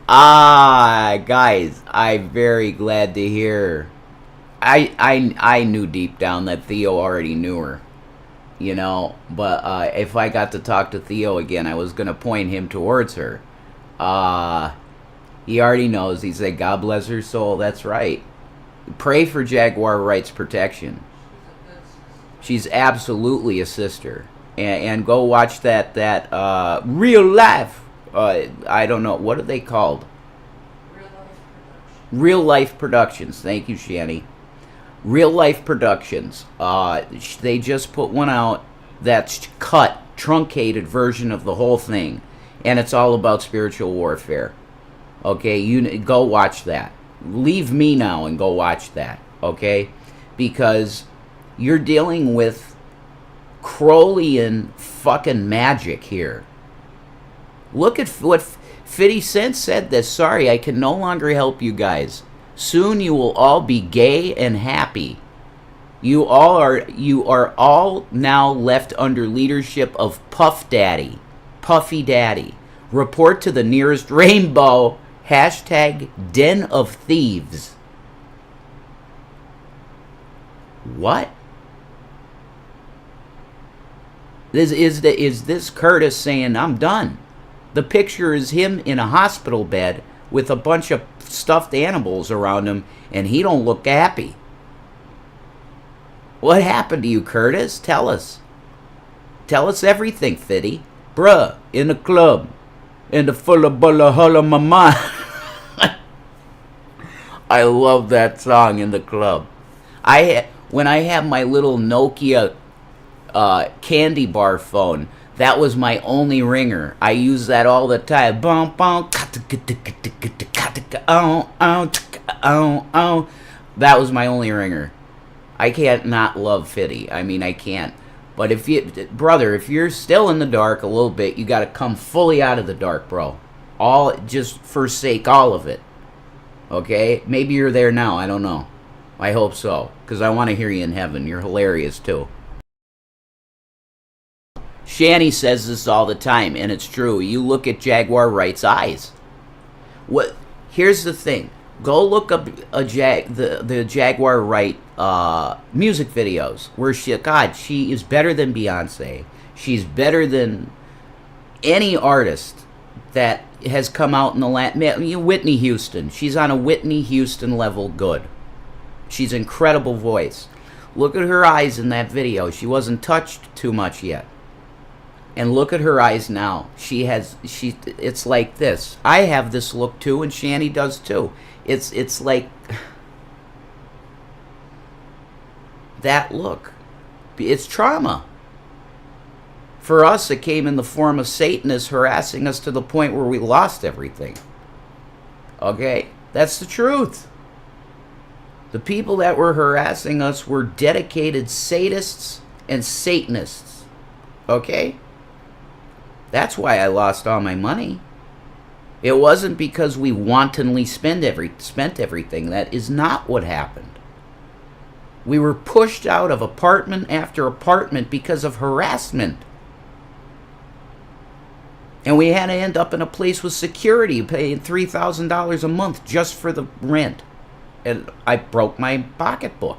Guys, I'm very glad to hear. I knew deep down that Theo already knew her, but if I got to talk to Theo again, I was going to point him towards her. He already knows. He said, God bless her soul. That's right. Pray for Jaguar Rights protection. She's absolutely a sister. And go watch that real life. I don't know. What are they called? Real Life Productions. Thank you, Shanny. Real Life Productions. They just put one out that's cut, truncated version of the whole thing. And it's all about spiritual warfare. Okay, you go watch that. Leave me now and go watch that. Okay? Because you're dealing with Crowleyan fucking magic here. Look at what 50 Cent said this. Sorry, I can no longer help you guys. Soon you will all be gay and happy. You are all now left under leadership of Puff Daddy. Puffy Daddy. Report to the nearest rainbow. Hashtag Den of Thieves. What? Is this Curtis saying, I'm done? The picture is him in a hospital bed with a bunch of stuffed animals around him, and he don't look happy. What happened to you, Curtis? Tell us. Tell us everything, Fitty. Bruh, in the club. In the full of bulla hulla mama. I love that song, In the Club. When I have my little Nokia candy bar phone, that was my only ringer. I use that all the time. That was my only ringer. I can't not love Fitty. I mean, I can't. But if you're still in the dark a little bit, you got to come fully out of the dark, bro. Just forsake all of it. Okay? Maybe you're there now. I don't know. I hope so. Because I want to hear you in heaven. You're hilarious, too. Shanny says this all the time, and it's true. You look at Jaguar Wright's eyes. Here's the thing. Go look up the Jaguar Wright music videos where she is better than Beyonce. She's better than any artist that has come out in the Whitney Houston. She's on a Whitney Houston level good. She's an incredible voice. Look at her eyes in that video. She wasn't touched too much yet. And look at her eyes now. It's like this. I have this look too, and Shanny does too. It's like that look. It's trauma. For us, it came in the form of Satanists harassing us to the point where we lost everything. Okay? That's the truth. The people that were harassing us were dedicated sadists and Satanists. Okay? That's why I lost all my money. It wasn't because we wantonly spent everything. That is not what happened. We were pushed out of apartment after apartment because of harassment. And we had to end up in a place with security, paying $3,000 a month just for the rent. And I broke my pocketbook.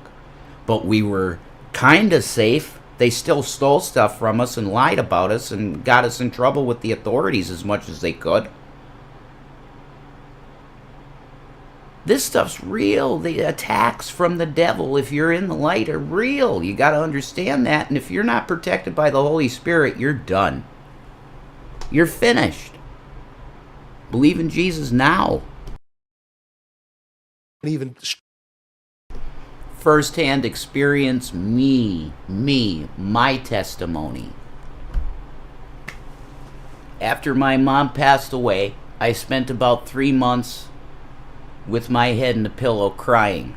But we were kind of safe. They still stole stuff from us and lied about us and got us in trouble with the authorities as much as they could. This stuff's real. The attacks from the devil, if you're in the light, are real. You got to understand that. And if you're not protected by the Holy Spirit, you're done. You're finished. Believe in Jesus now. Even first-hand experience, my testimony. After my mom passed away, I spent about 3 months with my head in the pillow crying.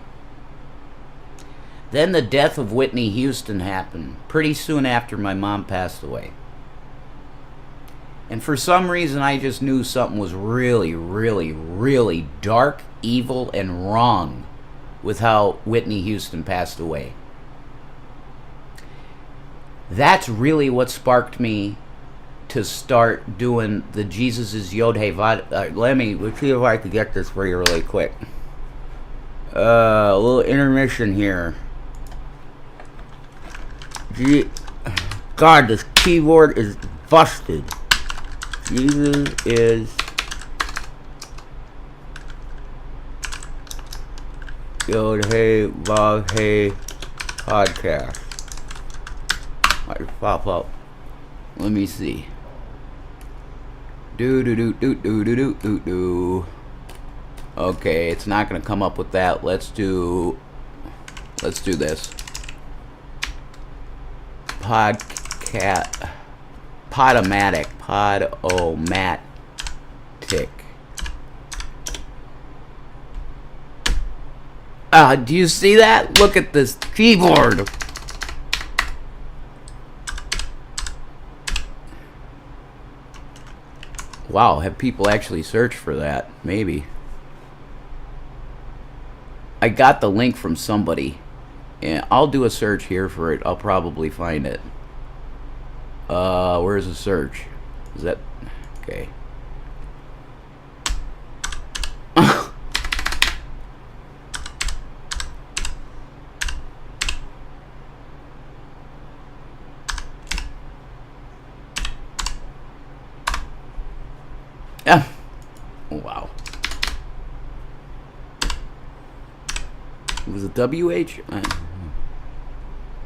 Then the death of Whitney Houston happened pretty soon after my mom passed away. And for some reason, I just knew something was really, really, really dark, evil, and wrong with how Whitney Houston passed away. That's really what sparked me to start doing the Jesus is Yod Hey Vav. Let's see if I can get this for you really quick. A little intermission here. God, this keyboard is busted. Jesus is Yod Hey Vav Hey podcast. Might pop up. Let me see. Do. Okay, it's not gonna come up with that. Let's do this. Podomatic. Do you see that? Look at this keyboard. Wow, have people actually searched for that? Maybe. I got the link from somebody. And I'll do a search here for it. I'll probably find it. Where's the search? Is that... Okay. Wow. Was it WH?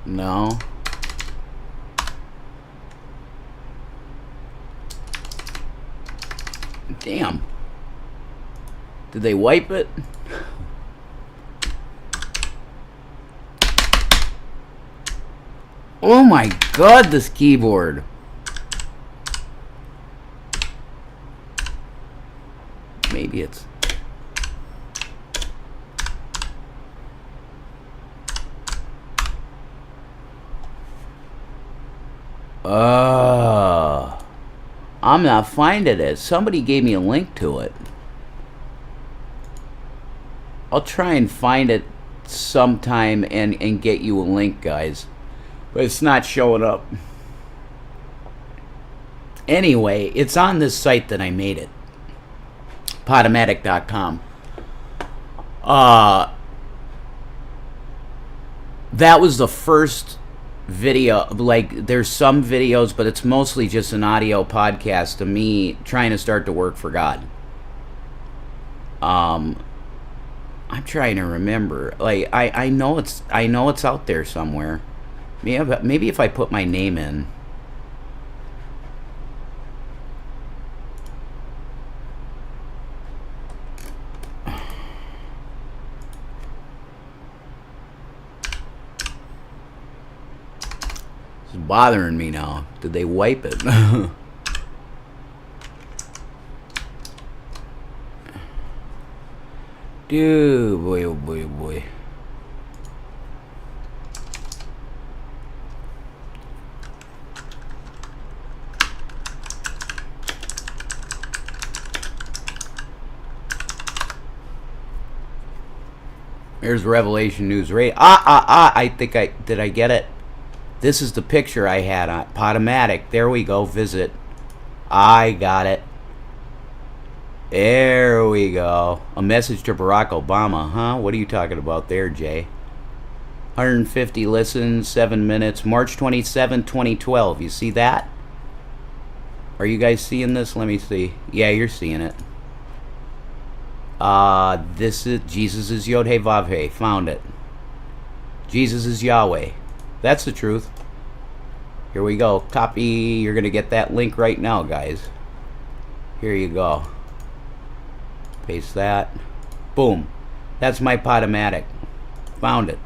No. Damn. Did they wipe it? Oh my God, this keyboard. Maybe it's... I'm not finding it. Somebody gave me a link to it. I'll try and find it sometime and get you a link, guys. But it's not showing up. Anyway, it's on this site that I made it. Podomatic.com. That was the first video. Like, there's some videos, but it's mostly just an audio podcast of me trying to start to work for God. I'm trying to remember. Like, I know it's out there somewhere. Maybe if I put my name in. Bothering me now. Did they wipe it? Dude, boy, oh boy, oh boy. There's Revelation News Radio. I think did I get it? This is the picture I had on Podomatic. There we go. Visit. I got it. There we go. A message to Barack Obama, huh? What are you talking about there, Jay? 150 listens, 7 minutes. March 27, 2012. You see that? Are you guys seeing this? Let me see. Yeah, you're seeing it. This is Jesus is Yod Hey Vav Hey. Found it. Jesus is Yahweh. That's the truth. Here we go. Copy. You're going to get that link right now, guys. Here you go. Paste that. Boom. That's my Podomatic. Found it.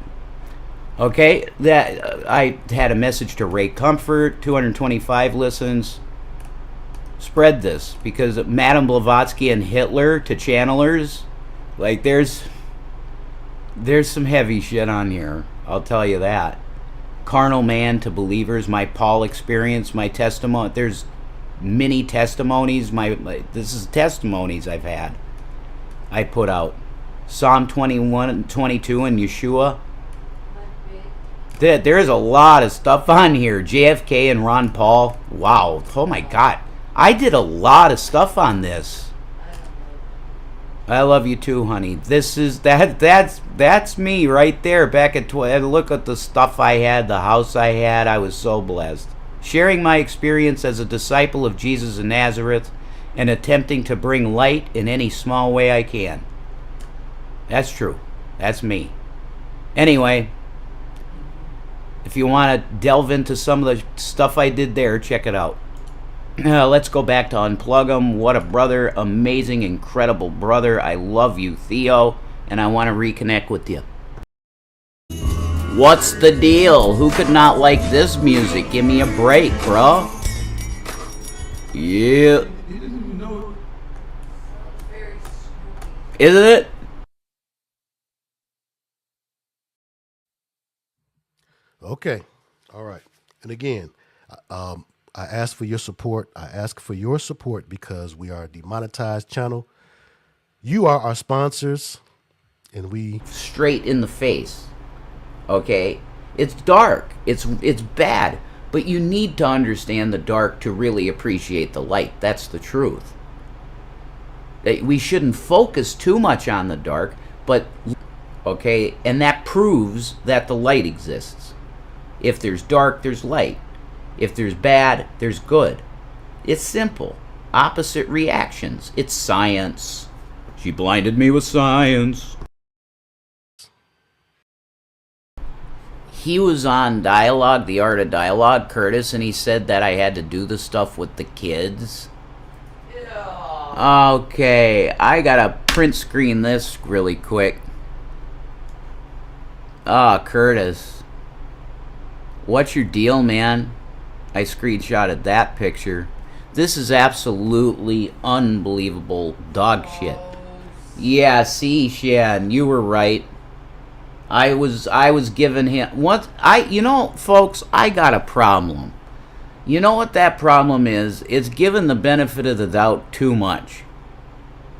Okay. That I had a message to Ray Comfort. 225 listens. Spread this. Because Madame Blavatsky and Hitler to channelers. Like, there's some heavy shit on here. I'll tell you that. Carnal man to believers, my Paul experience, my testimony. There's many testimonies. This is testimonies I've had. I put out Psalm 21 and 22 and Yeshua. There is a lot of stuff on here. JFK and Ron Paul. Wow. Oh my God. I did a lot of stuff on this. I love you too, honey. This is that's me right there. Back at look at the stuff I had, the house I had. I was so blessed. Sharing my experience as a disciple of Jesus of Nazareth and attempting to bring light in any small way I can. That's true. That's me. Anyway, if you want to delve into some of the stuff I did there, check it out. Let's go back to Unplug 'em. What a brother. Amazing, incredible brother. I love you, Theo, and I want to reconnect with you. What's the deal? Who could not like this music? Give me a break, bro. Yeah. Isn't it? Okay. All right. And again, I ask for your support. I ask for your support because we are a demonetized channel. You are our sponsors, and we straight in the face. Okay? It's dark. It's bad. But you need to understand the dark to really appreciate the light. That's the truth. We shouldn't focus too much on the dark, but okay, and that proves that the light exists. If there's dark, there's light. If there's bad, there's good. It's simple. Opposite reactions. It's science. She blinded me with science. He was on Dialogue, The Art of Dialogue, Curtis, and he said that I had to do the stuff with the kids. Yeah. Okay, I gotta print screen this really quick. Curtis. What's your deal, man? I screenshotted that picture. This is absolutely unbelievable dog shit. Yeah, see, Shan, you were right. I was giving him folks, I got a problem. You know what that problem is? It's giving the benefit of the doubt too much.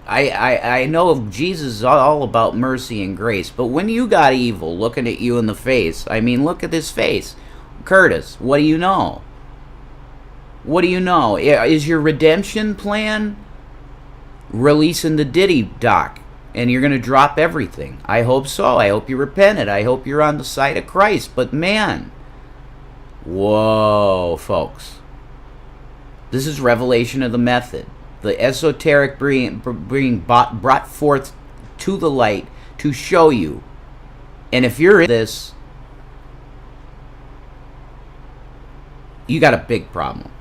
I know Jesus is all about mercy and grace, but when you got evil looking at you in the face, I mean, look at his face. Curtis, what do you know? What do you know? Is your redemption plan releasing the Diddy doc and you're going to drop everything? I hope so. I hope you repented. I hope you're on the side of Christ. But man, whoa, folks. This is revelation of the method. The esoteric being brought forth to the light to show you. And if you're in this, you got a big problem.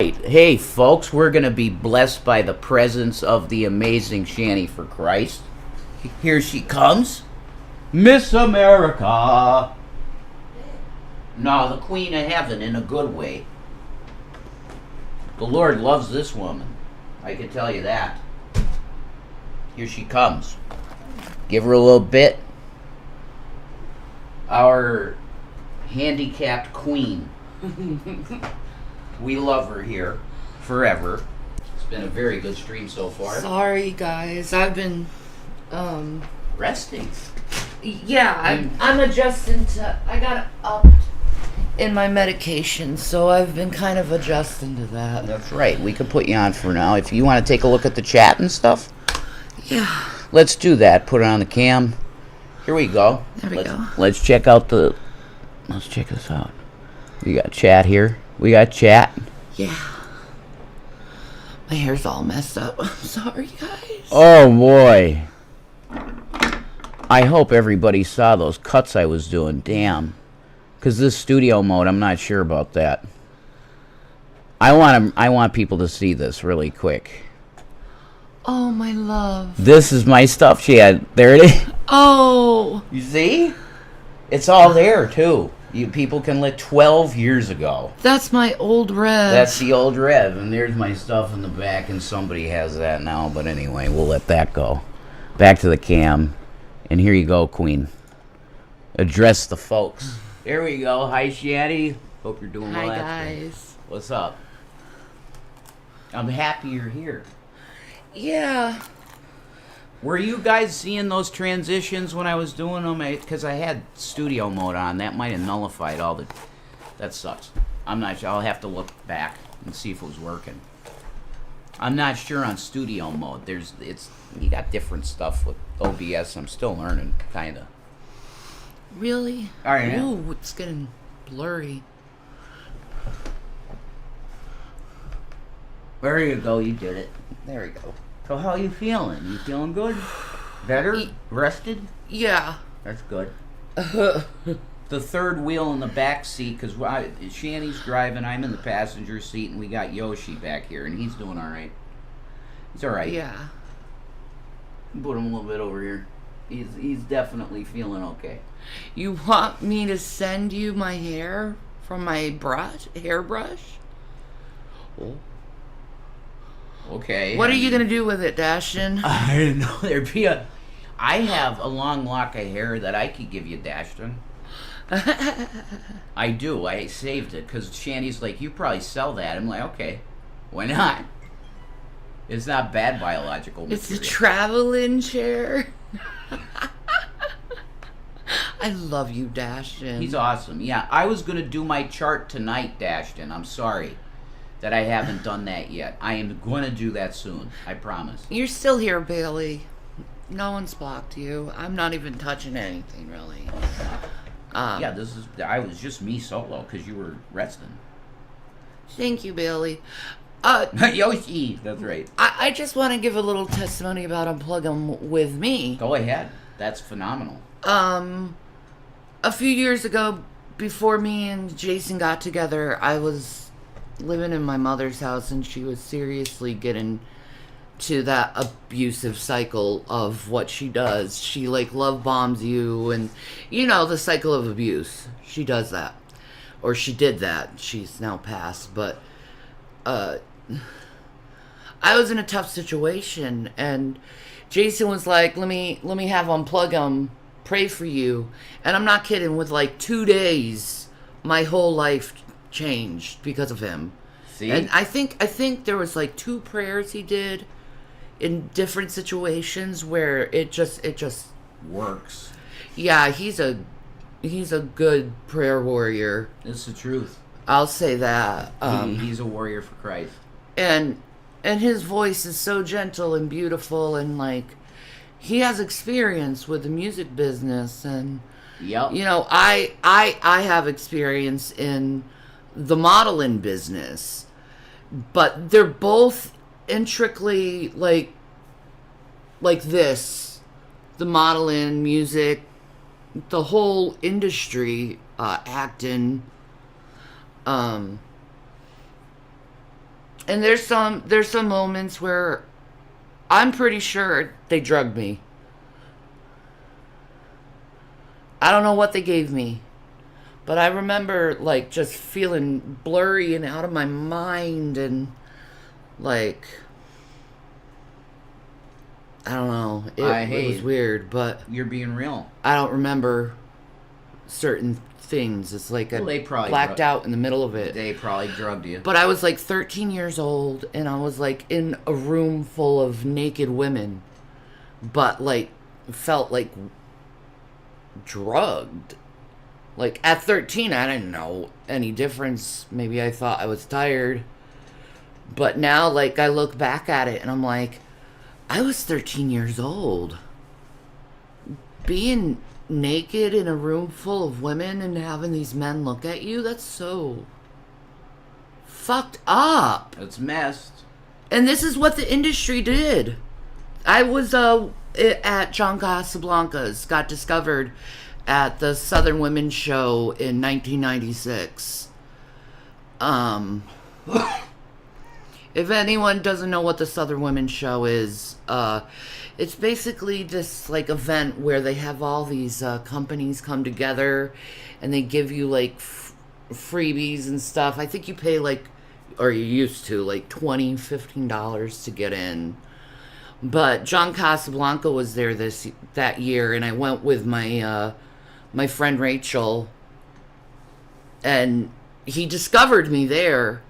Hey, folks, we're going to be blessed by the presence of the amazing Shanny for Christ. Here she comes. Miss America. No, the Queen of Heaven in a good way. The Lord loves this woman. I can tell you that. Here she comes. Give her a little bit. Our handicapped queen. We love her here forever. It's been a very good stream so far. Sorry, guys. I've been resting. Yeah, I'm adjusting to. I got up in my medication, so I've been kind of adjusting to that. That's right. We could put you on for now if you want to take a look at the chat and stuff. Yeah. Let's do that. Put it on the cam. Here we go. There we go. Let's check out the. Let's check this out. We got chat here. We got chat. Yeah. My hair's all messed up. I'm sorry, guys. Oh, boy. I hope everybody saw those cuts I was doing. Damn. Because this studio mode, I'm not sure about that. I want people to see this really quick. Oh, my love. This is my stuff, Chad. There it is. Oh. You see? It's all there, too. People can look 12 years ago. That's my old Rev. That's the old Rev, and there's my stuff in the back, and somebody has that now. But anyway, we'll let that go. Back to the cam, and here you go, Queen. Address the folks. There we go. Hi, Shanny. Hope you're doing well. Hi, guys. What's up? I'm happy you're here. Yeah. Were you guys seeing those transitions when I was doing them? Because I had studio mode on. That might have nullified all the... That sucks. I'm not sure. I'll have to look back and see if it was working. I'm not sure on studio mode. You got different stuff with OBS. I'm still learning, kind of. Really? All right. Ooh, it's getting blurry. There you go. You did it. There we go. So how you feeling? You feeling good? Better? Rested? Yeah. That's good. The third wheel in the back seat, because Shanny's driving, I'm in the passenger seat, and we got Yoshi back here, and he's doing all right. He's all right. Yeah. Put him a little bit over here. He's definitely feeling okay. You want me to send you my hair from my hairbrush? Oh. Okay. What are you gonna do with it, Dashton? I didn't know there'd be a... I have a long lock of hair that I could give you, Dashton. I do. I saved it because Shanny's like, you probably sell that. I'm like, okay, why not? It's not bad biological material. It's a traveling chair. I love you, Dashton. He's awesome. Yeah, I was going to do my chart tonight, Dashton. I'm sorry that I haven't done that yet. I am going to do that soon. I promise. You're still here, Bailey. No one's blocked you. I'm not even touching anything, really. Yeah, I was just me solo because you were resting. Thank you, Bailey. Yoshi, that's right. I just want to give a little testimony about Unplug 'em with me. Go ahead. That's phenomenal. A few years ago, before me and Jason got together, I was living in my mother's house, and she was seriously getting to that abusive cycle of what she does. She love bombs you, and the cycle of abuse. She does that, or she did that. She's now passed, but I was in a tough situation, and Jason was like, let me have Unplug 'em pray for you. And I'm not kidding, with 2 days my whole life changed because of him. See? And I think there was 2 prayers he did in different situations where it just Works. yeah, he's a good prayer warrior. It's the truth. I'll say that. He's a warrior for Christ. And his voice is so gentle and beautiful, and he has experience with the music business, and Yep. I have experience in the modeling business, but they're both intricately like this, the modeling, music, the whole industry, acting. And there's some moments where I'm pretty sure they drugged me. I don't know what they gave me, but I remember just feeling blurry and out of my mind, and I don't know. It was weird, but You're being real. I don't remember certain things. It's I they probably blacked out in the middle of it. They probably drugged you. But I was 13 years old, and I was in a room full of naked women, but felt drugged. At 13, I didn't know any difference. Maybe I thought I was tired. But now, I look back at it, and I'm I was 13 years old. Being naked in a room full of women and having these men look at you, that's so fucked up. It's messed. And this is what the industry did. I was at John Casablanca's, got discovered at the Southern Women's Show in 1996. If anyone doesn't know what the Southern Women's Show is, it's basically this event where they have all these companies come together, and they give you freebies and stuff. I think you pay or you used to $20, $15 to get in. But John Casablanca was there that year, and I went with my my friend Rachel, and he discovered me there,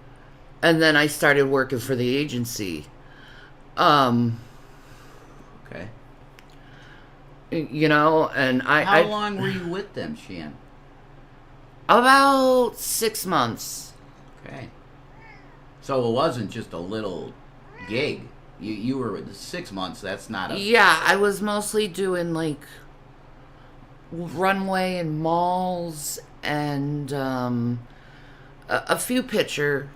and then I started working for the agency. Okay. You know, and How long were you with them, Shan? about 6 months. Okay. So it wasn't just a little gig. You were with 6 months. That's not a... Yeah, I was mostly doing like runway and malls and a few picture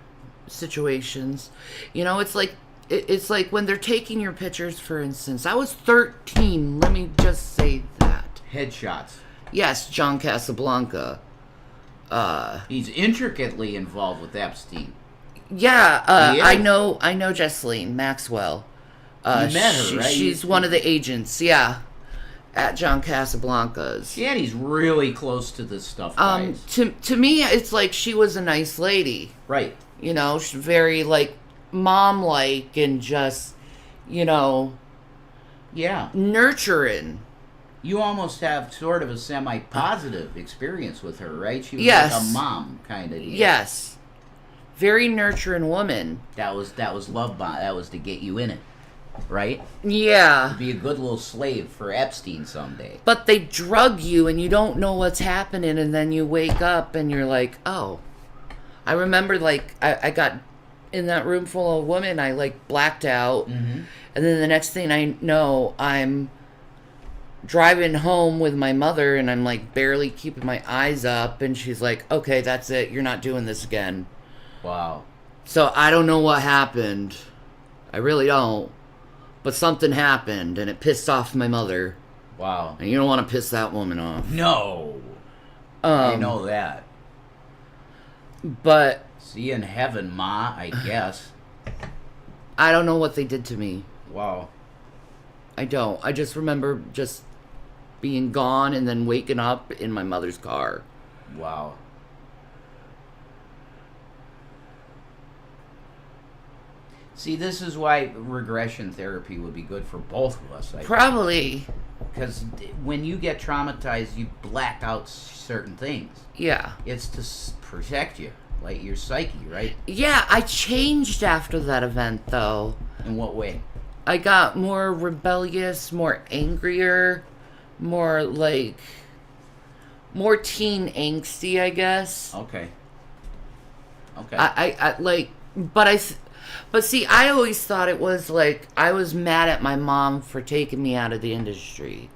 situations. You know, it's like when they're taking your pictures, for instance. I was 13. Let me just say that. Headshots. Yes, John Casablanca. He's intricately involved with Epstein. Yeah, He is. I know Jesseline Maxwell. You met her, right? She's one of the agents, yeah, at John Casablanca's. Shanny's really close to this stuff, guys. To me, it's like she was a nice lady. Right. You know, she's very like mom-like and just, you know, Yeah. nurturing. You almost have sort of a semi-positive experience with her, right? She was Yes. like a mom kind of. Yes, very nurturing woman. That was love bomb. That was to get you in it, right? Yeah. Be a good little slave for Epstein someday. But they drug you and you don't know what's happening, and then you wake up and you're like, oh. I remember, like, I got in that room full of women, I, like, blacked out. Mm-hmm. And then the next thing I know, I'm driving home with my mother, and I'm, like, barely keeping my eyes up. And she's like, okay, that's it. You're not doing this again. Wow. So I don't know what happened. I really don't. But something happened, and it pissed off my mother. Wow. And you don't want to piss that woman off. No. I know that. But See you in heaven, Ma, I guess. I don't know what they did to me. Wow. I don't. I just remember just being gone and then waking up in my mother's car. Wow. See, this is why regression therapy would be good for both of us. Probably. Because when you get traumatized, you black out certain things. Yeah. It's to protect you, like your psyche, right? Yeah, I changed after that event, though. In what way? I got more rebellious, more angrier, more like... more teen angsty, I guess. Okay. Okay. I like... But see, I always thought it was like I was mad at my mom for taking me out of the industry.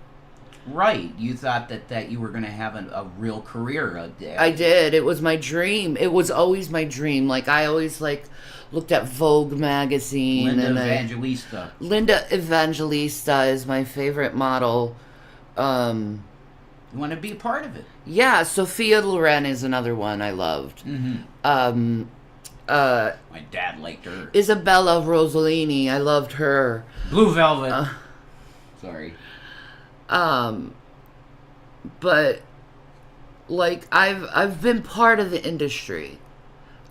Right. You thought that you were going to have a real career. I did. It was my dream. It was always my dream. Like, I always, like, looked at Vogue magazine. Linda and Evangelista. Linda Evangelista is my favorite model. You want to be a part of it. Yeah, Sophia Loren is another one I loved. Mm-hmm. My dad liked her. Isabella Rossellini, I loved her. Blue Velvet. Sorry. But like I've been part of the industry.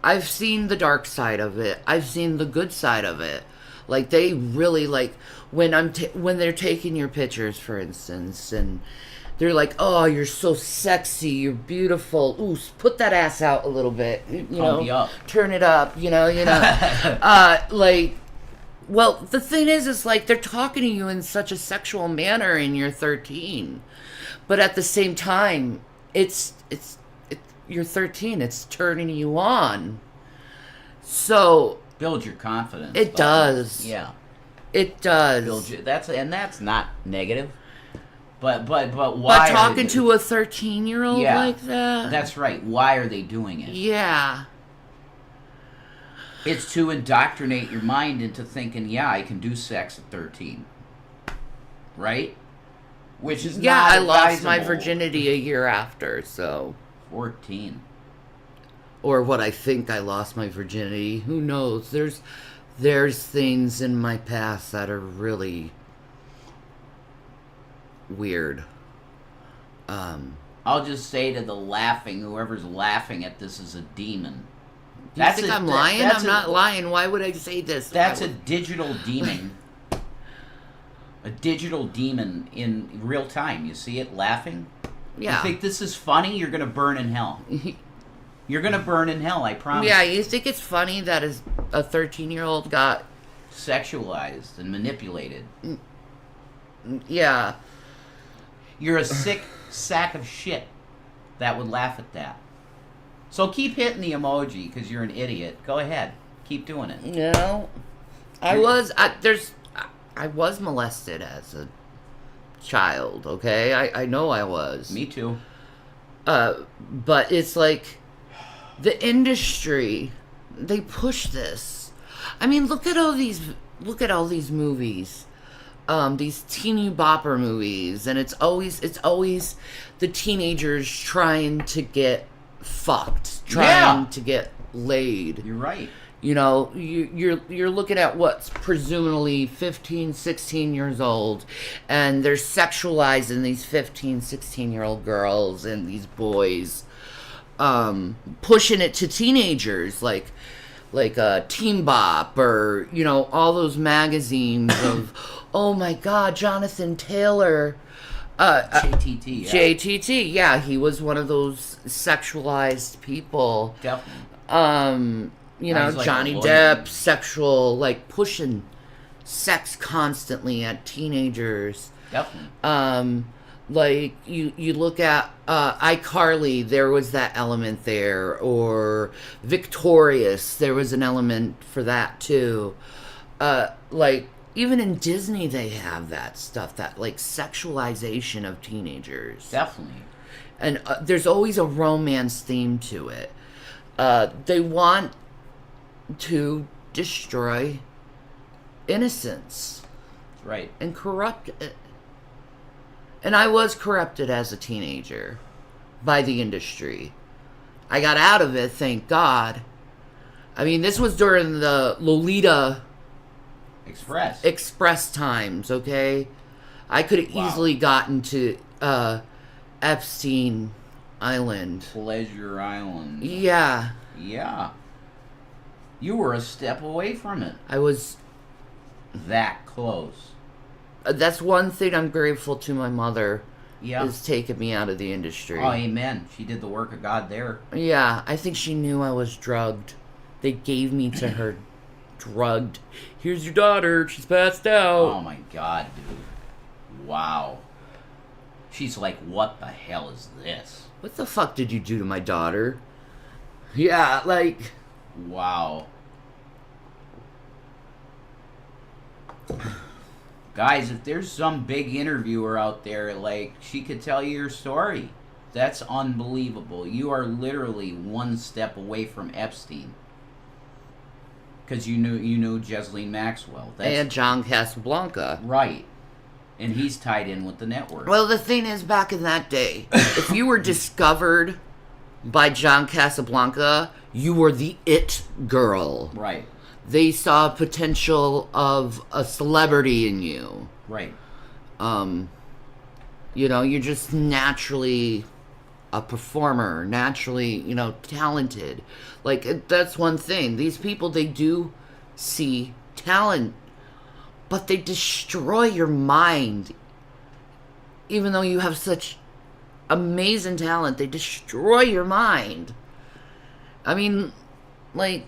I've seen the dark side of it. I've seen the good side of it. Like, they really, like, when they're taking your pictures, for instance, and they're like, "Oh, you're so sexy. You're beautiful. Ooh, put that ass out a little bit. You know, you up. Turn it up. You know." Like, well, the thing is like they're talking to you in such a sexual manner, and you're 13, but at the same time, you're 13. It's turning you on. So Build your confidence. it does. Yeah. It does. Build your, that's not negative. But why? But talking to a 13-year-old Yeah, like that? That's right. Why are they doing it? Yeah. It's to indoctrinate your mind into thinking, yeah, I can do sex at 13. Right? Which is Yeah, not I lost my advisable. virginity a year after, so. 14. Or what I think I lost my virginity. Who knows? There's things in my past that are really weird. I'll just say to the whoever's laughing at this is a demon. Do you think I'm lying? that's I'm not lying. Why would I say this? That's a digital demon. A digital demon in real time. You see it laughing? Yeah. You think this is funny? You're going to burn in hell. You're going to burn in hell, I promise. Yeah, you think it's funny that a 13-year-old got... Sexualized and manipulated. Yeah. You're a sick sack of shit that would laugh at that. So keep hitting the emoji because you're an idiot. Go ahead. Keep doing it. You know, I was molested as a child, okay? I know I was. Me too. But it's like the industry, they push this. I mean, look at all these movies. These teeny bopper movies, and it's always the teenagers trying to get fucked, trying to get laid. You're right. You know, you're looking at what's presumably 15, 16 years old, and they're sexualizing these 15, 16-year-old girls and these boys, pushing it to teenagers, like Teen Bop, or, you know, all those magazines of, oh my God, Jonathan Taylor. JTT, yeah. JTT, yeah, he was one of those sexualized people. Definitely. You know, like Johnny Depp, sexual, like, pushing sex constantly at teenagers. Definitely. Like, you look at iCarly, there was that element there, or Victorious, there was an element for that, too. Like, even in Disney, they have that stuff, that, like, sexualization of teenagers. Definitely. And there's always a romance theme to it. They want to destroy innocence. Right. And corrupt it. And I was corrupted as a teenager by the industry. I got out of it, thank God. I mean, this was during the Lolita Express times, okay? I could have easily gotten to Epstein Island. Pleasure Island. Yeah. Yeah. You were a step away from it. I was that close. That's one thing I'm grateful to my mother. Yeah. Is taking me out of the industry. Oh, amen. She did the work of God there. Yeah, I think she knew I was drugged. They gave me to her drugged. Here's your daughter. She's passed out. Oh, my God, dude. Wow. She's like, what the hell is this? What the fuck did you do to my daughter? Yeah, like... Wow. Guys, if there's some big interviewer out there, like, she could tell you your story. That's unbelievable. You are literally one step away from Epstein. Because you knew Ghislaine Maxwell. And John Casablanca. Right. And he's tied in with the network. Well, the thing is, back in that day, if you were discovered by John Casablanca, you were the it girl. Right. They saw potential of a celebrity in you. Right. You know, you're just naturally a performer, naturally, you know, talented. Like, that's one thing. These people, they do see talent, but they destroy your mind. Even though you have such amazing talent, they destroy your mind. I mean, like...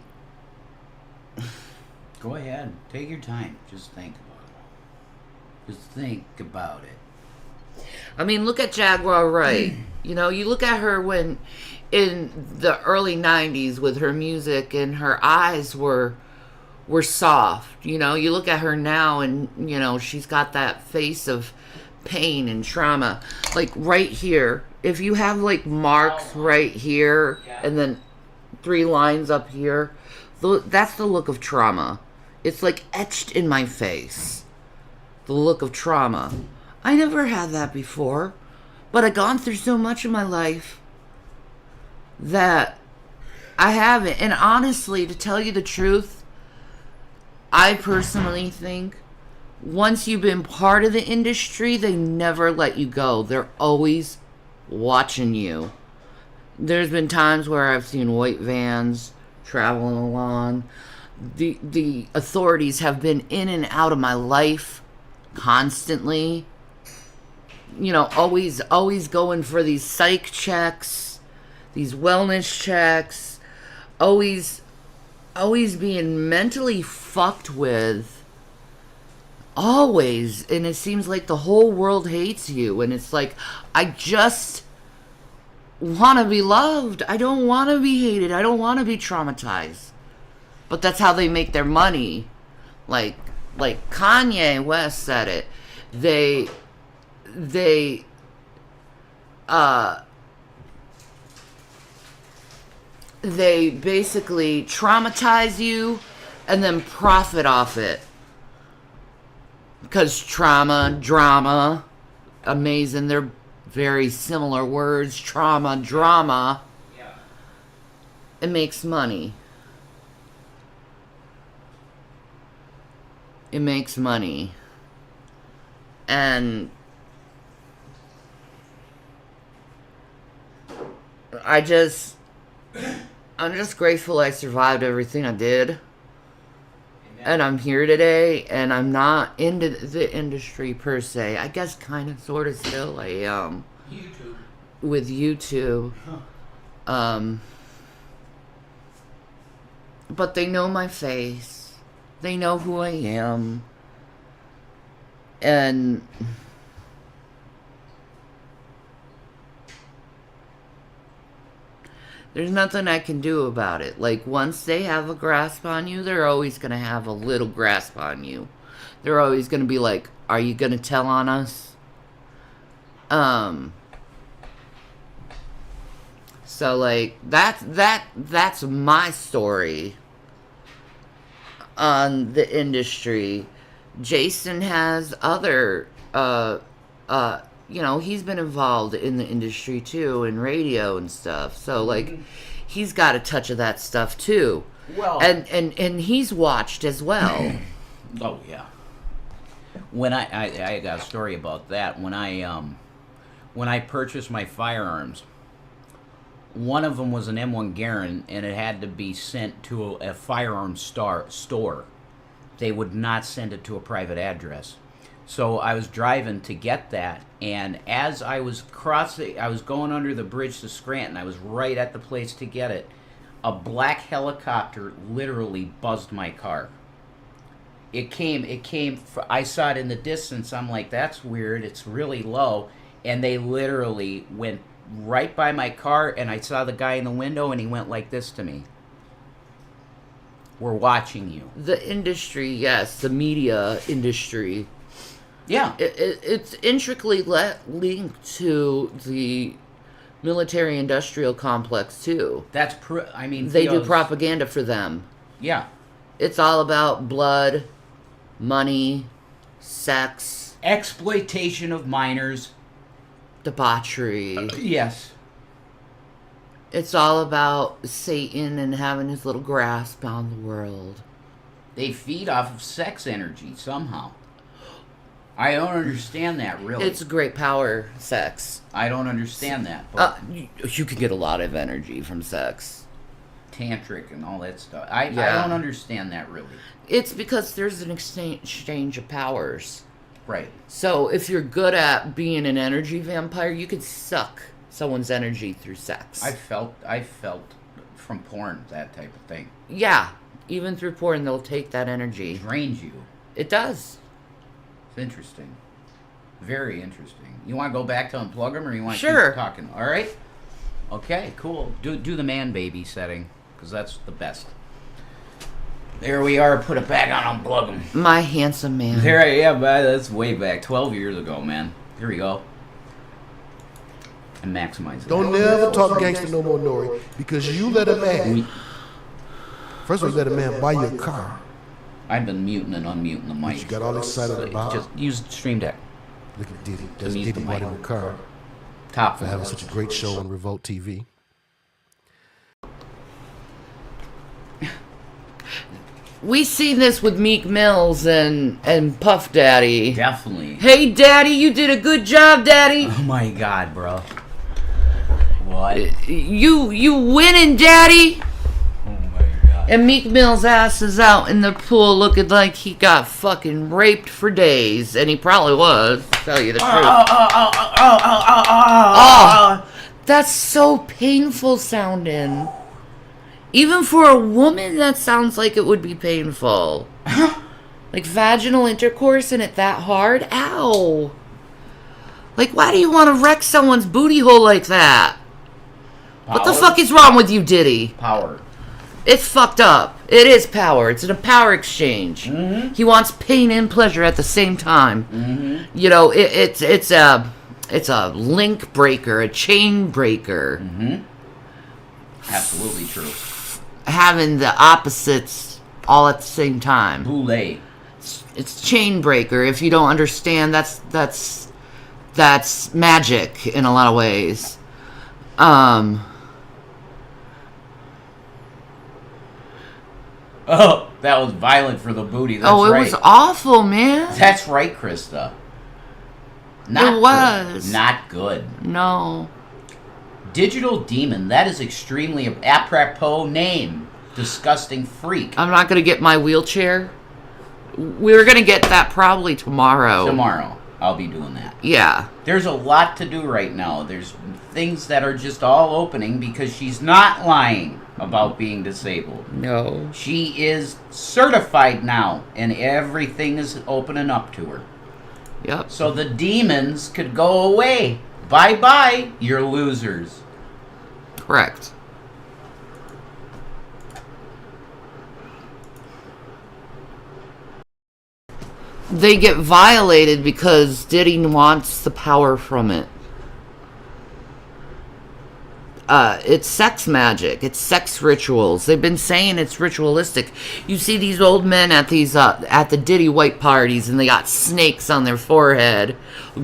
Go ahead. Take your time. Just think about it. Just think about it. I mean, look at Jaguar Wright. You know, you look at her when in the early 90s with her music, and her eyes were soft. You know, you look at her now and, you know, she's got that face of pain and trauma. Like right here, if you have like marks right here and then 3 lines up here, that's the look of trauma. It's like etched in my face. The look of trauma. I never had that before, but I've gone through so much in my life that I haven't. And honestly, to tell you the truth, I personally think once you've been part of the industry, they never let you go. They're always watching you. There's been times where I've seen white vans traveling along. The authorities have been in and out of my life constantly. You know, always going for these psych checks, these wellness checks, always being mentally fucked with Always. And it seems like the whole world hates you. And it's like, I just want to be loved. I don't want to be hated. I don't want to be traumatized. But that's how they make their money. Like Kanye West said it. They basically traumatize you and then profit off it. Because trauma, drama, amazing. They're very similar words. Trauma, drama. It makes money. It makes money. And I'm just grateful I survived everything I did. And I'm here today, and I'm not into the industry per se. I guess kind of, sort of still I am. YouTube. With YouTube. But they know my face. They know who I am. And there's nothing I can do about it. Like, once they have a grasp on you, they're always going to have a little grasp on you. They're always going to be like, are you going to tell on us? So, like, that's my story on the industry. Jason has other, he's been involved in the industry too, in radio and stuff. So, like, he's got a touch of that stuff too. Well, and he's watched as well. Oh yeah. When I got a story about that. When I purchased my firearms, one of them was an M1 Garand, and it had to be sent to a firearms store. They would not send it to a private address. So I was driving to get that, and as I was crossing, I was going under the bridge to Scranton. I was right at the place to get it. A black helicopter literally buzzed my car. It came, I saw it in the distance. I'm like, that's weird. It's really low. And they literally went right by my car, and I saw the guy in the window, and he went like this to me. We're watching you. The industry, yes, the media industry. Yeah. It's intricately linked to the military-industrial complex, too. That's, they do propaganda for them. Yeah. It's all about blood, money, sex. Exploitation of minors. Debauchery. Yes. It's all about Satan and having his little grasp on the world. They feed off of sex energy somehow. I don't understand that, really. It's great power, sex. I don't understand that. But you can get a lot of energy from sex. Tantric and all that stuff. I don't understand that, really. It's because there's an exchange of powers. Right. So if you're good at being an energy vampire, you could suck someone's energy through sex. I felt from porn, that type of thing. Yeah. Even through porn, they'll take that energy. It drains you. It does. It's interesting. Very interesting. You want to go back to unplug them, or you want to Sure. keep talking? All right. Okay, cool. Do the man baby setting, because that's the best. There we are. Put it back on. Unplug them. My handsome man. There I am, man. That's way back. 12 years ago, man. Here we go. And maximize it. Don't never talk gangster no more, Nori, because you let a man. First of all, you let a man buy you a car. I've been muting and unmuting the mic. You got all excited about. Just use Stream Deck. Look at Diddy. That's mute Diddy the bought mic. him a car Top for having such a great show on Revolt TV. We see this with Meek Mills and Puff Daddy. Definitely. Hey, Daddy, you did a good job, Daddy. Oh my God, bro. What? You winning, Daddy. Oh my God. And Meek Mill's ass is out in the pool looking like he got fucking raped for days. And he probably was, to tell you the truth. Oh, that's so painful sounding. Even for a woman, that sounds like it would be painful. Like vaginal intercourse and it that hard? Ow. Like, why do you want to wreck someone's booty hole like that? What the fuck is wrong with you, Diddy? Power. It's fucked up. It is power. It's a power exchange. Mm-hmm. He wants pain and pleasure at the same time. Mm-hmm. You know, it's a link breaker, a chain breaker. Mm-hmm. Absolutely true. Having the opposites all at the same time. Boule. It's chain breaker. If you don't understand, that's magic in a lot of ways. Oh, that was violent for the booty. That's it right. was awful, man. That's right, Krista. Not It was. Good. Not good. No. Digital demon. That is extremely apropos name. Disgusting freak. I'm not going to get my wheelchair. We're going to get that probably tomorrow. Tomorrow, I'll be doing that. Yeah. There's a lot to do right now. There's things that are just all opening because she's not lying about being disabled. No. She is certified now, and everything is opening up to her. Yep. So the demons could go away. Bye-bye, you're losers. Correct. They get violated because Diddy wants the power from it. It's sex magic. It's sex rituals. They've been saying it's ritualistic. You see these old men at these at the Diddy white parties, and they got snakes on their forehead,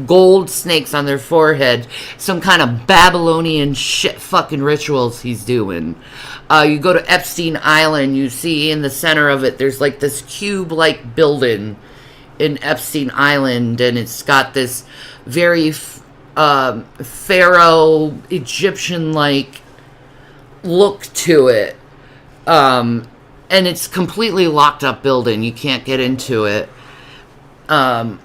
gold snakes on their forehead. Some kind of Babylonian shit fucking rituals he's doing. You go to Epstein Island. You see in the center of it, there's like this cube-like building in Epstein Island, and it's got this very pharaoh Egyptian like look to it, and it's completely locked up building. You can't get into it. But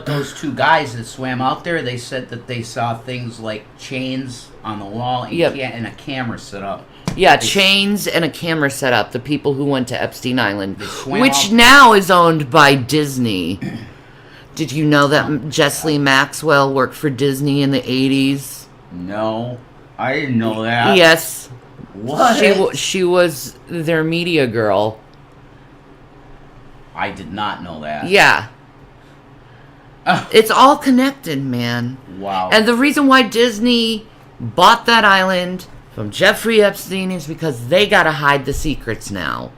those two guys that swam out there, they said that they saw things like chains on the wall and, Yep. and a camera set up. Yeah, chains and a camera set up. The people who went to Epstein Island, swam which out- now is owned by Disney. Did you know that Jessley Maxwell worked for Disney in the 80s? No, I didn't know that. Yes. What? She was their media girl. I did not know that. Yeah. Oh. It's all connected, man. Wow. And the reason why Disney bought that island from Jeffrey Epstein is because they gotta hide the secrets now.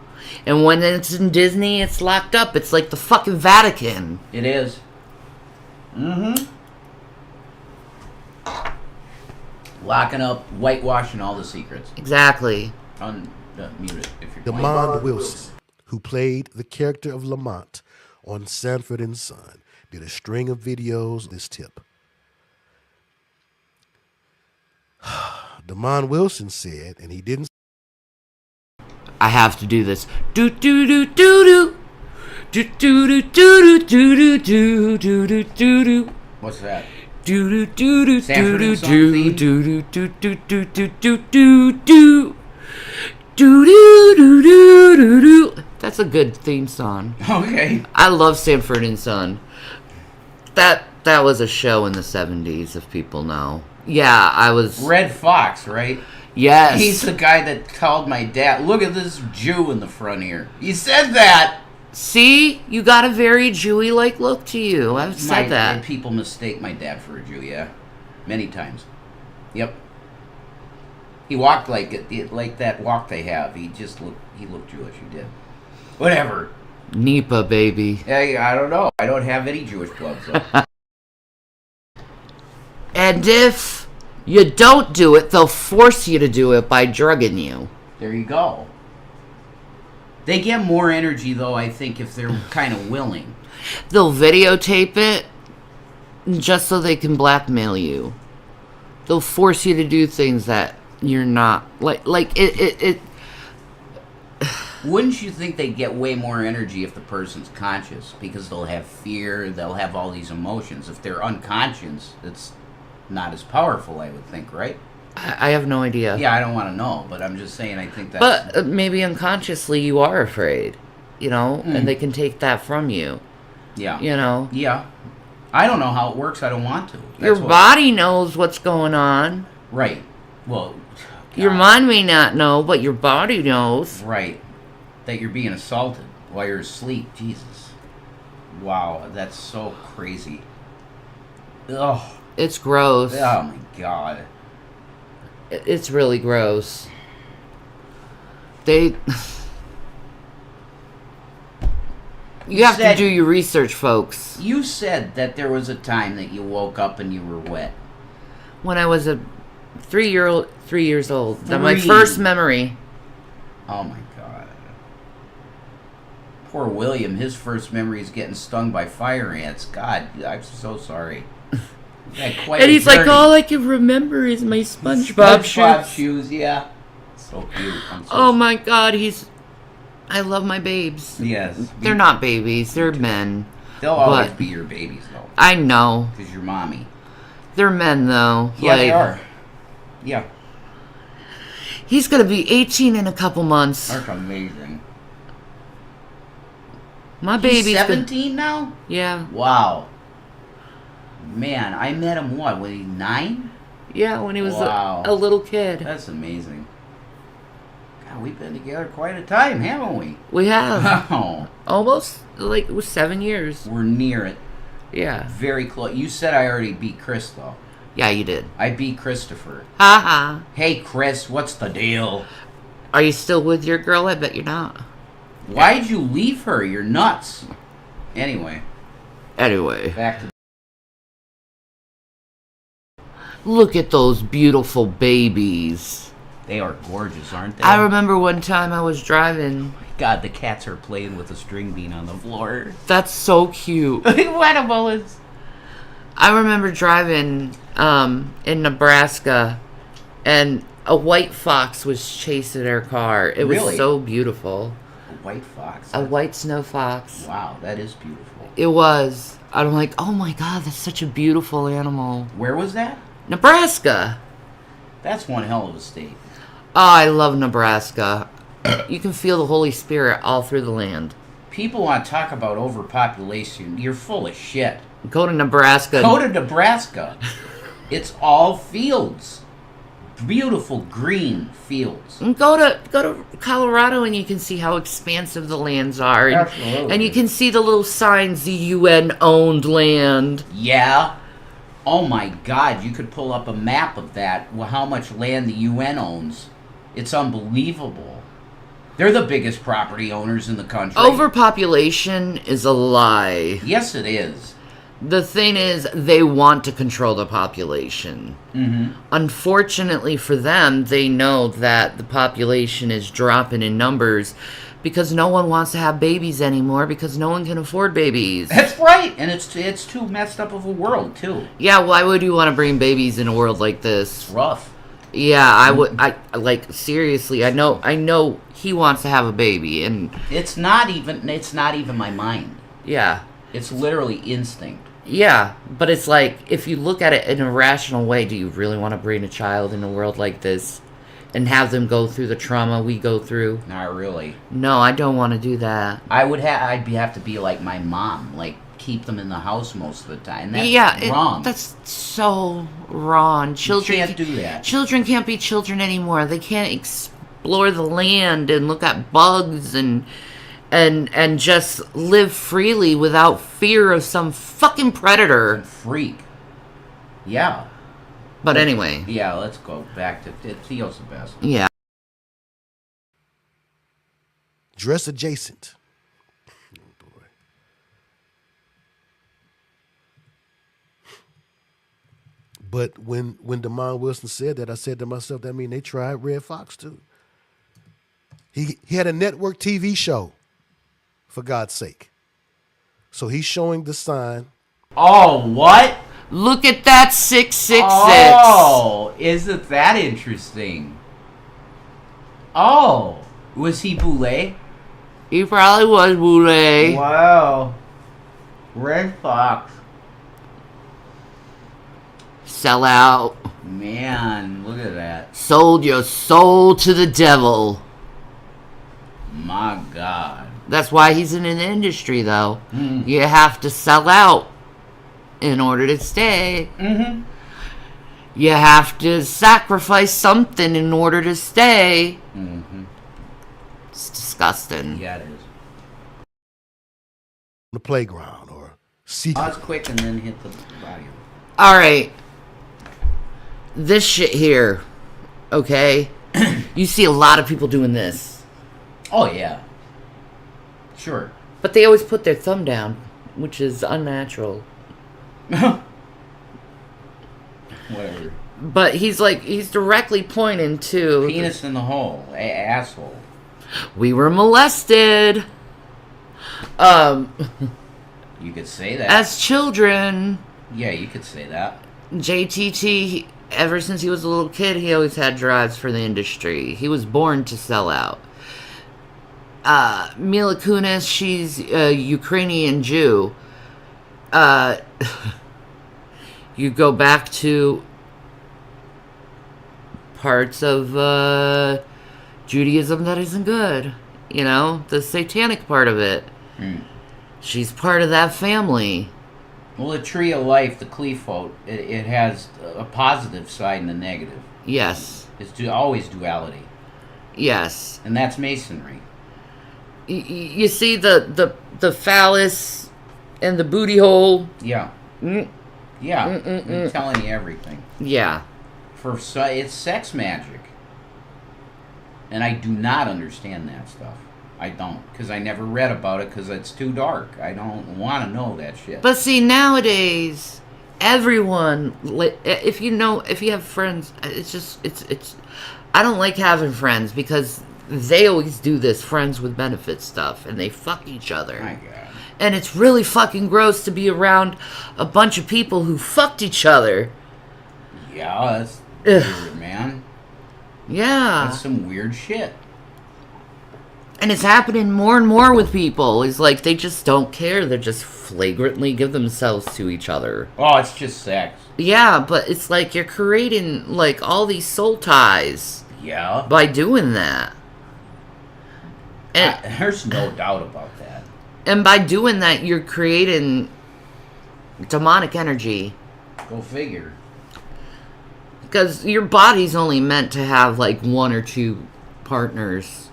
And when it's in Disney, it's locked up. It's like the fucking Vatican. It is. Mm-hmm. Locking up, whitewashing all the secrets. Exactly. Mute it if you're Demond Wilson, who played the character of Lamont on Sanford and Son, did a string of videos. This tip. Demond Wilson said, and he didn't. I have to do this. Do do do do do. Do do do do do do do do do do do. What's that? Do do do do Sanford do and Son do theme? do do do do do do do do. Do do do do do do. That's a good theme song. Okay. I love Sanford and Son. That was a show in the 70s, if people know. Yeah, I was. Red Fox, right? Yes. He's the guy that called my dad. Look at this Jew in the front here. He said that. See, you got a very Jewy-like look to you. I've said And that. people mistake my dad for a Jew, yeah. Many times. Yep. He walked like it, like that walk they have. He looked Jewish, he did. Whatever. Nipa, baby. Hey, I don't know. I don't have any Jewish blood, so. And if you don't do it, they'll force you to do it by drugging you. There you go. They get more energy, though, I think, if they're kind of willing. They'll videotape it just so they can blackmail you. They'll force you to do things that you're not like it. Wouldn't you think they'd get way more energy if the person's conscious? Because they'll have fear, they'll have all these emotions. If they're unconscious, it's not as powerful, I would think, right? I have no idea. Yeah, I don't want to know, but I'm just saying I think that's... But maybe unconsciously you are afraid. you know, and they can take that from you, Yeah. you know. Yeah. I don't know how it works. I don't want to. Your body knows what's going on. Right. Well, Your God. mind may not know, but your body knows. Right. That you're being assaulted while you're asleep. Jesus. Wow, that's so crazy. Ugh. It's gross. Oh my God. It's really gross. You have to do your research, folks. You said that there was a time that you woke up and you were wet. When I was 3 years old. That's my 3. first memory. Oh my God. Poor William, his first memory is getting stung by fire ants. God, I'm so sorry. And he's like, all I can remember is my SpongeBob shoes. Yeah. So cute. Oh my God, I love my babes. Yes. They're not babies, they're men. They'll always be your babies, though. I know. Because you're mommy. They're men, though. Yeah, they are. Yeah. He's going to be 18 in a couple months. That's amazing. My baby's 17 now? Yeah. Wow. Man, I met him, what, when he was 9? Yeah, when he was Wow. a little kid. That's amazing. God, we've been together quite a time, haven't we? We have. Oh. Almost, it was 7 years. We're near it. Yeah. Very close. You said I already beat Chris, though. Yeah, you did. I beat Christopher. Ha. Hey, Chris, what's the deal? Are you still with your girl? I bet you're not. Why'd you leave her? You're nuts. Anyway, back to... Look at those beautiful babies. They are gorgeous, aren't they? I remember one time I was driving. God, the cats are playing with a string bean on the floor. That's so cute. Watermelons. I remember driving in Nebraska, and a white fox was chasing our car. It was Really? so beautiful. A white fox. A white snow fox. Wow, that is beautiful. It was. I'm like, oh my God, that's such a beautiful animal. Where was that? Nebraska. That's one hell of a state. Oh, I love Nebraska. You can feel the Holy Spirit all through the land. People want to talk about overpopulation. You're full of shit. Go to Nebraska. Go to Nebraska. It's all fields. Beautiful green fields. And go to Colorado, and you can see how expansive the lands are. And, Absolutely. and you can see the little signs, the UN owned land. Yeah. Oh my God, you could pull up a map of that, how much land the UN owns. It's unbelievable. They're the biggest property owners in the country. Overpopulation is a lie. Yes, it is. The thing is, they want to control the population. Mm-hmm. Unfortunately for them, they know that the population is dropping in numbers because no one wants to have babies anymore because no one can afford babies. That's right, and it's too messed up of a world too. Yeah, why would you want to bring babies in a world like this? It's rough. Yeah, I would. I like seriously. I know he wants to have a baby, and It's not even my mind. yeah. It's literally instinct. Yeah, but it's like, if you look at it in a rational way, do you really want to bring a child in a world like this and have them go through the trauma we go through? Not really. No, I don't want to do that. I'd have to be like my mom, like keep them in the house most of the time. That's Yeah, wrong. That's so wrong. Children can't do that. Children can't be children anymore. They can't explore the land and look at bugs and just live freely without fear of some fucking predator. Freak. Yeah. But anyway. Yeah, let's go back to Theo's the best. Yeah. Dress adjacent. Oh boy. But when Damon Wilson said that, I said to myself, that mean they tried Red Fox too. He had a network TV show, for God's sake. So he's showing the sign. Oh, what? Look at that 666. Oh, isn't that interesting? Oh, was he Boulay? He probably was Boulay. Wow. Red Fox. Sell out. Man, look at that. Sold your soul to the devil. My God. That's why he's in an industry, though. Mm. You have to sell out in order to stay. Mm-hmm. You have to sacrifice something in order to stay. Mm-hmm. It's disgusting. Yeah, it is. The playground or secret. Pause quick and then hit the volume. All right. This shit here, okay? You see a lot of people doing this. Oh, yeah. Sure. But they always put their thumb down, which is unnatural. Whatever. But he's directly pointing to... Penis in the hole. Asshole. We were molested. You could say that. As children. Yeah, you could say that. JTT, ever since he was a little kid, he always had drives for the industry. He was born to sell out. Mila Kunis, she's a Ukrainian Jew. You go back to parts of Judaism that isn't good. You know, the satanic part of it. Mm. She's part of that family. Well, the tree of life, the Qliphote, it has a positive side and a negative. Yes. It's always duality. Yes. And that's masonry. You see the phallus and the booty hole. Yeah. Mm. Yeah. Mm-mm-mm. I'm telling you everything. Yeah. It's sex magic. And I do not understand that stuff. I don't. Because I never read about it because it's too dark. I don't want to know that shit. But see, nowadays, everyone, if you have friends, it's I don't like having friends because they always do this friends with benefits stuff and they fuck each other. My God. And it's really fucking gross to be around a bunch of people who fucked each other. Yeah, that's Ugh. weird, man. Yeah. That's some weird shit. And it's happening more and more with people. It's like they just don't care. They just flagrantly give themselves to each other. Oh, it's just sex. Yeah, but it's like you're creating like all these soul ties Yeah. by doing that. And There's no doubt about that. and by doing that you're creating demonic energy. Go figure. Because your body's only meant to have like one or two partners.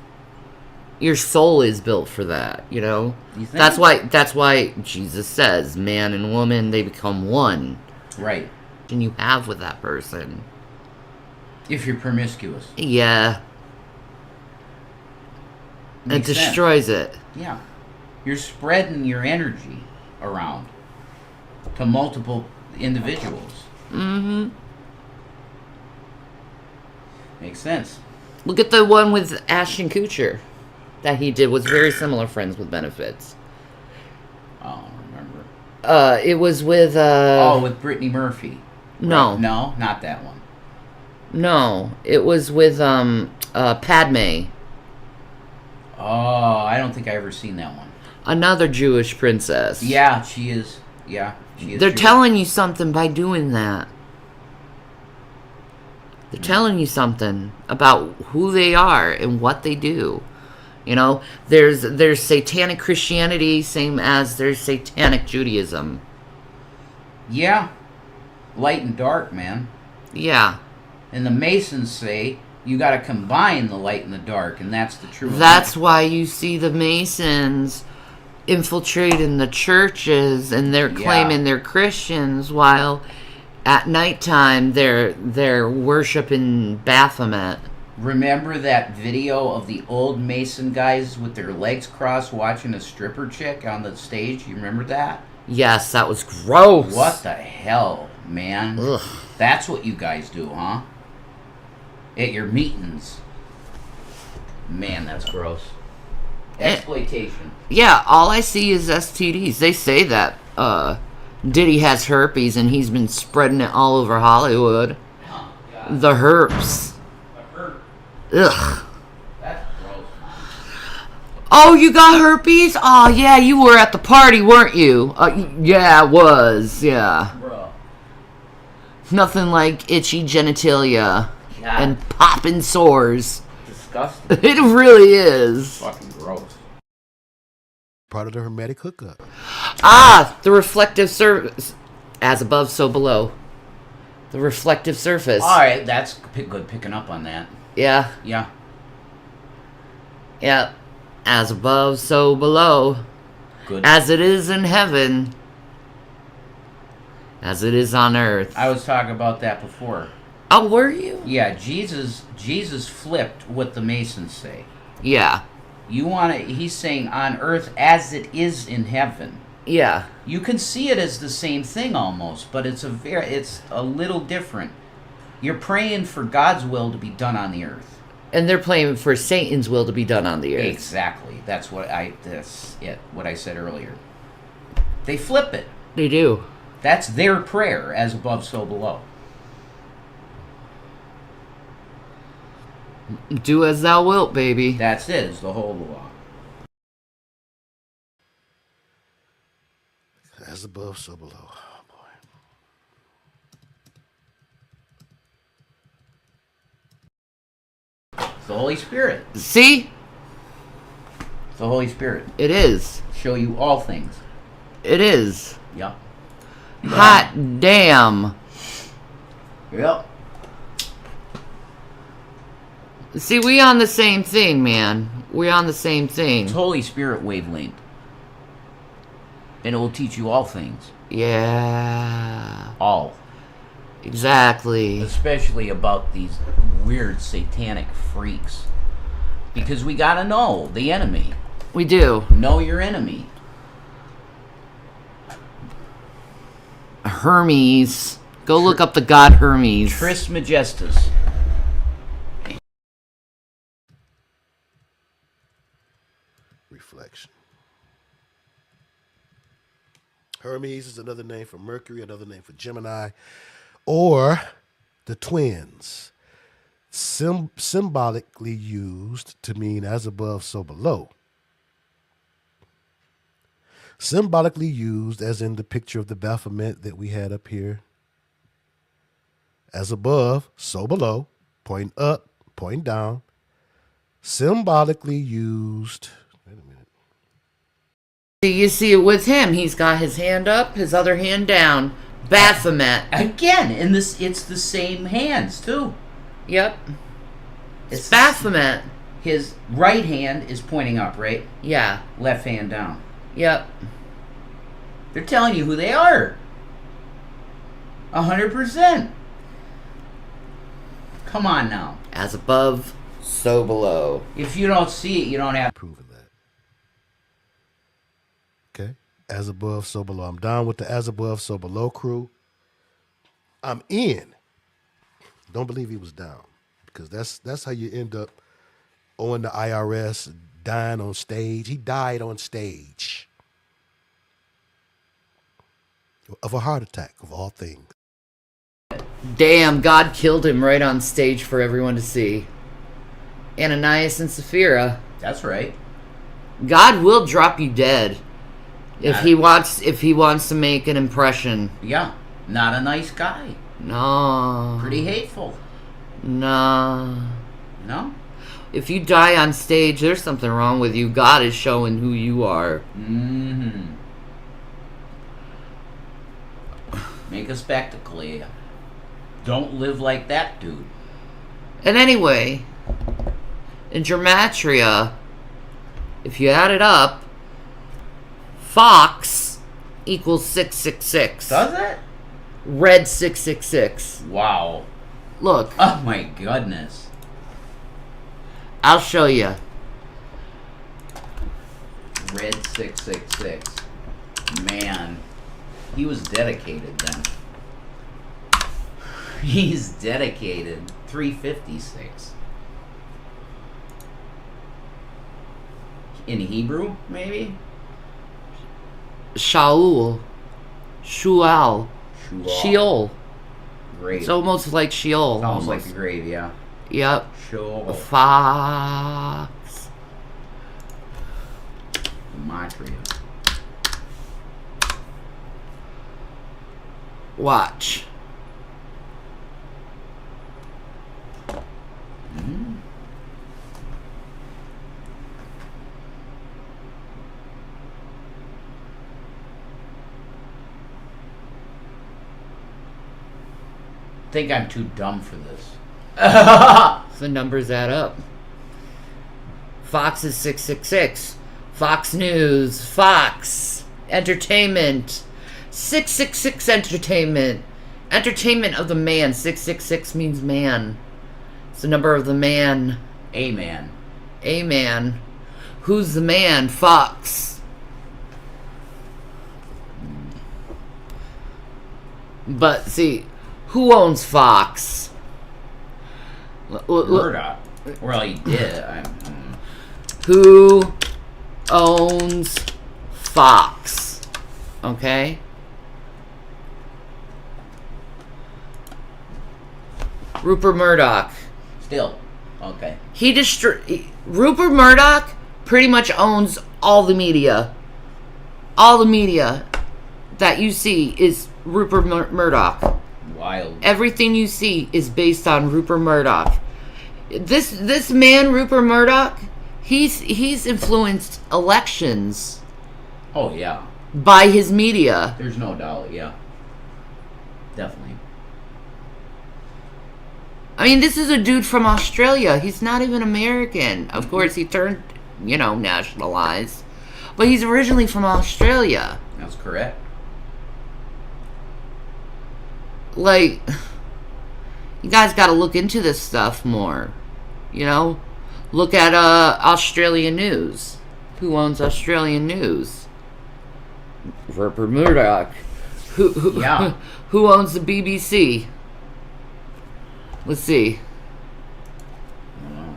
Your soul is built for that, you know? You think? That's why Jesus says man and woman, they become one. Right. And you have with that person. If you're promiscuous. Yeah. It Makes sense. destroys it. Yeah. You're spreading your energy around to multiple individuals. Mm-hmm. Makes sense. Look at the one with Ashton Kutcher that he did. Was very similar friends with benefits. I don't remember. It was with with Brittany Murphy. no. Right. No, not that one. No. It was with Padme. Oh, I don't think I ever seen that one. Another Jewish princess. Yeah, she is. Yeah, she is. They're Jewish. telling you something by doing that. They're telling you something about who they are and what they do. You know, there's satanic Christianity, same as there's satanic Judaism. Yeah. Light and dark, man. Yeah. And the Masons say you got to combine the light and the dark, and that's the true. That's why you see the Masons infiltrating the churches and they're claiming they're Christians while at nighttime they're worshiping Baphomet. Remember that video of the old Mason guys with their legs crossed watching a stripper chick on the stage? You remember that? Yes, that was gross. What the hell, man? Ugh. That's what you guys do, huh? At your meetings. Man, that's gross. Exploitation. Yeah, all I see is STDs. They say that Diddy has herpes and he's been spreading it all over Hollywood. Oh, God. The herps. Ugh. That's gross. Oh, you got herpes? Oh, yeah, you were at the party, weren't you? Yeah, I was. Yeah. Bro. Nothing like itchy genitalia God. and popping sores. Disgusting. It really is. Fucking gross. part of the Hermetic hookup. Ah, the reflective surface. As above, so below. The reflective surface. All right, that's good picking up on that. Yeah. Yeah. Yeah. As above, so below. Good. As it is in heaven. As it is on earth. I was talking about that before. Oh, were you? Yeah, Jesus flipped what the Masons say. Yeah. He's saying on earth as it is in heaven. Yeah. You can see it as the same thing almost, but it's a little different. You're praying for God's will to be done on the earth. And they're praying for Satan's will to be done on the earth. Exactly. That's what I said earlier. They flip it. They do. That's their prayer, as above, so below. Do as thou wilt, baby. That's it, is the whole law. As above, so below. Oh, boy. It's the Holy Spirit. See? It's the Holy Spirit. It is. Show you all things. It is. Yep. Hot damn. Yep. See, we on the same thing, man. We on the same thing. It's Holy Spirit wavelength. And it will teach you all things. Yeah. All. Exactly. Especially about these weird satanic freaks. Because we gotta know the enemy. We do. Know your enemy. Hermes. Go look up the god Hermes. Tris Majestus. Reflection. Hermes is another name for Mercury, another name for Gemini, or the twins, symbolically used to mean as above, so below. Symbolically used as in the picture of the Baphomet that we had up here. As above, so below, pointing up, pointing down. Symbolically used. Wait a minute. You see it with him. He's got his hand up, his other hand down. Baphomet. Again, it's the same hands too. Yep. It's Baphomet. His right hand is pointing up, right? Yeah. Left hand down. Yep. They're telling you who they are. 100%. Come on now. As above, so below. If you don't see it, you don't have. Proving that. Okay. As above, so below. I'm down with the as above, so below crew. I'm in. Don't believe he was down. Because that's how you end up owing the IRS, dying on stage. He died on stage. Of a heart attack, of all things. Damn, God killed him right on stage for everyone to see. Ananias and Sapphira. That's right. God will drop you dead if he wants to make an impression. Yeah. Not a nice guy. No. Pretty hateful. No. No? If you die on stage, there's something wrong with you. God is showing who you are. Mm-hmm. Make a spectacle of you. Don't live like that dude. And anyway, in gematria, if you add it up, Fox equals 666. Does it? Red 666. Wow. Look, Oh my goodness. I'll show you. Red 666. Man. He was dedicated then. He's dedicated. 356. In Hebrew, maybe? Shaul. Shual. Sheol. Grave. It's almost like Sheol. Almost like the grave, yeah. Yep. Sheol. Fox. Gematria. Watch. think I'm too dumb for this. The numbers add up. Fox is 666. Fox News. Fox. Entertainment. 666 Entertainment. Entertainment of the man. 666 means man. It's the number of the man. A man. A man. Who's the man? Fox. But see, who owns Fox? Murdoch. Well, he did. Who owns Fox? Okay? Rupert Murdoch. Still. Okay. Rupert Murdoch pretty much owns all the media. All the media that you see is Rupert Murdoch. Wild. Everything you see is based on Rupert Murdoch. This man, Rupert Murdoch, he's influenced elections Oh, yeah. by his media. There's no doubt, yeah. Definitely. I mean, this is a dude from Australia. He's not even American. Of course, he turned, nationalized. But he's originally from Australia. That's correct. Like, you guys got to look into this stuff more. Look at Australian news. Who owns Australian news? Rupert Murdoch. Yeah. Who owns the BBC? Let's see. I don't know.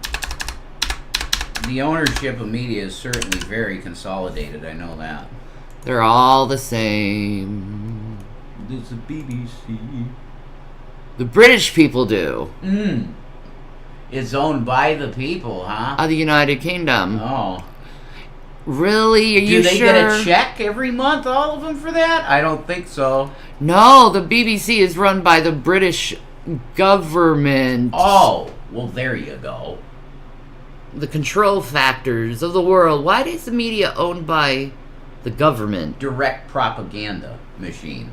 The ownership of media is certainly very consolidated. I know that. They're all the same. There's the BBC. The British people do. It's owned by the people, huh? The United Kingdom. Oh. Really? Are you Do they sure? get a check every month, all of them, for that? I don't think so. No, the BBC is run by the British government. Oh, well, there you go. The control factors of the world. Why is the media owned by the government? Direct propaganda machine.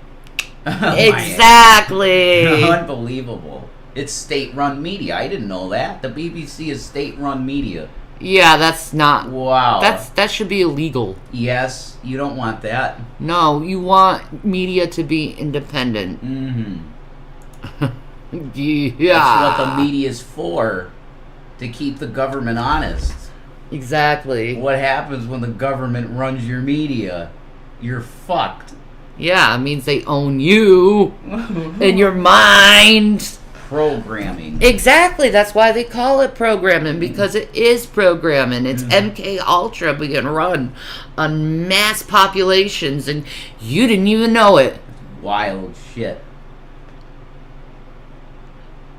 Exactly. Unbelievable. It's state-run media. I didn't know that. The BBC is state-run media. Yeah, that's not. Wow. That should be illegal. Yes, you don't want that. No, you want media to be independent. Yeah. That's what the media is for. To keep the government honest. Exactly. What happens when the government runs your media? You're fucked. Yeah, it means they own you in your mind. Programming. Exactly. That's why they call it programming, because it is programming. It's MK Ultra being run on mass populations, and you didn't even know it. Wild shit.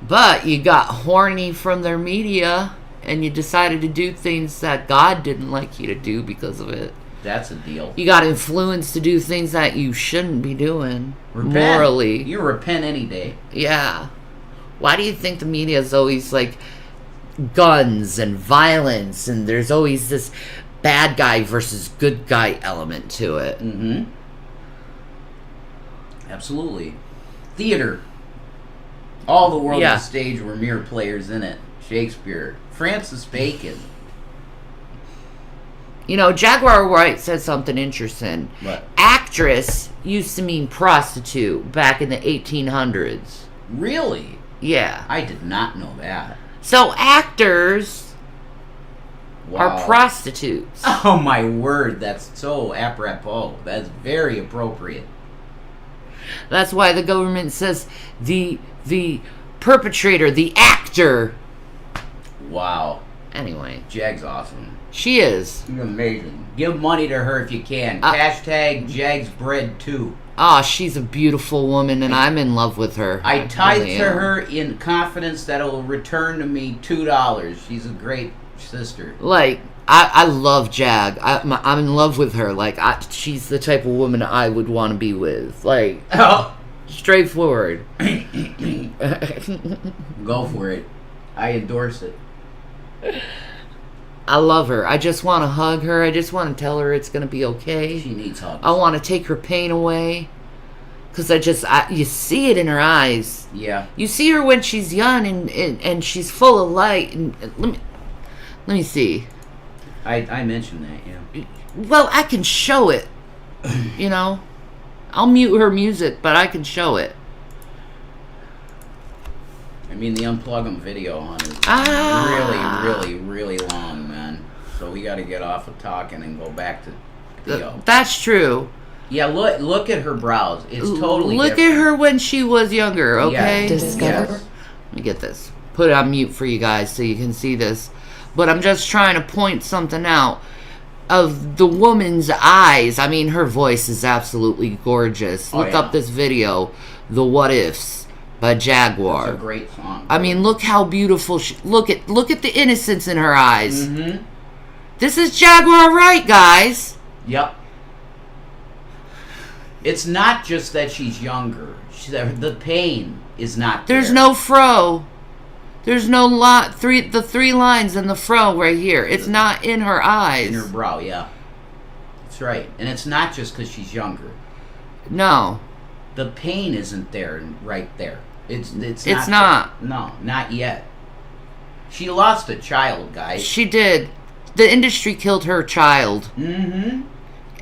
But you got horny from their media, and you decided to do things that God didn't like you to do because of it. That's a deal. You got influenced to do things that you shouldn't be doing. Repent. Morally. You repent any day. Yeah. Why do you think the media is always like guns and violence, and there's always this bad guy versus good guy element to it? Absolutely. Theater. All the world Yeah. and stage were mere players in it. Shakespeare. Francis Bacon. Jaguar Wright said something interesting. What? Actress used to mean prostitute back in the 1800s. Really? Yeah. I did not know that. So actors Wow. are prostitutes. Oh my word, that's so apropos. That's very appropriate. That's why the government says the perpetrator, the actor. Wow. Anyway, Jag's awesome. she is. She's amazing. Give money to her if you can. Hashtag Jag's bread too. Oh, she's a beautiful woman, and I'm in love with her. I tithe really to am. her in confidence that it will return to me $2. She's a great sister. Like, I love Jag. I'm in love with her. Like, she's the type of woman I would want to be with. Like, Oh, straightforward. go for it. I endorse it. I love her. I just want to hug her. I just want to tell her it's going to be okay. She needs hugs. I want to take her pain away. Because you see it in her eyes. Yeah. You see her when she's young and she's full of light. And let me see. I mentioned that, yeah. Well, I can show it. You know? I'll mute her music, but I can show it. I mean, the Unplug 'em video on is really, really long, man. So we got to get off of talking and go back to video. That's true. Yeah, look at her brows. It's totally Look different. at her when she was younger, okay? Yes. Yes. Let me get this. Put it on mute for you guys so you can see this. But I'm just trying to point something out of the woman's eyes. I mean, her voice is absolutely gorgeous. Oh, Look yeah. up this video, The What Ifs by Jaguar. It's a great song. I mean, look how beautiful look at the innocence in her eyes. Mm-hmm. This is Jaguar Wright, guys. Yep. It's not just that she's younger. The pain is not there. There's no fro. There's no the three lines in the fro right here. It's not in her eyes. In her brow, yeah. That's right. And it's not just because she's younger. No. The pain isn't there right there. It's not. No, not yet. She lost a child, guys. She did. The industry killed her child. Mm-hmm.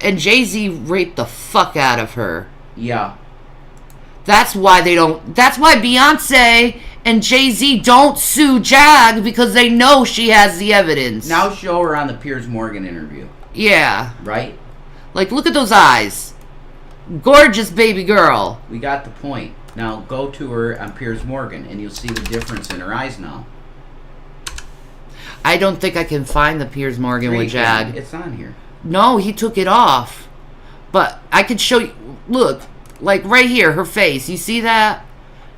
And Jay-Z raped the fuck out of her. Yeah. That's why Beyonce and Jay-Z don't sue Jag, because they know she has the evidence. Now show her on the Piers Morgan interview. Yeah. Right? Like, look at those eyes. Gorgeous baby girl. We got the point. Now go to her on Piers Morgan and you'll see the difference in her eyes now. I don't think I can find the Piers Morgan with Jag. It's on here. No, he took it off. But I could show you. Look, like right here, her face. You see that?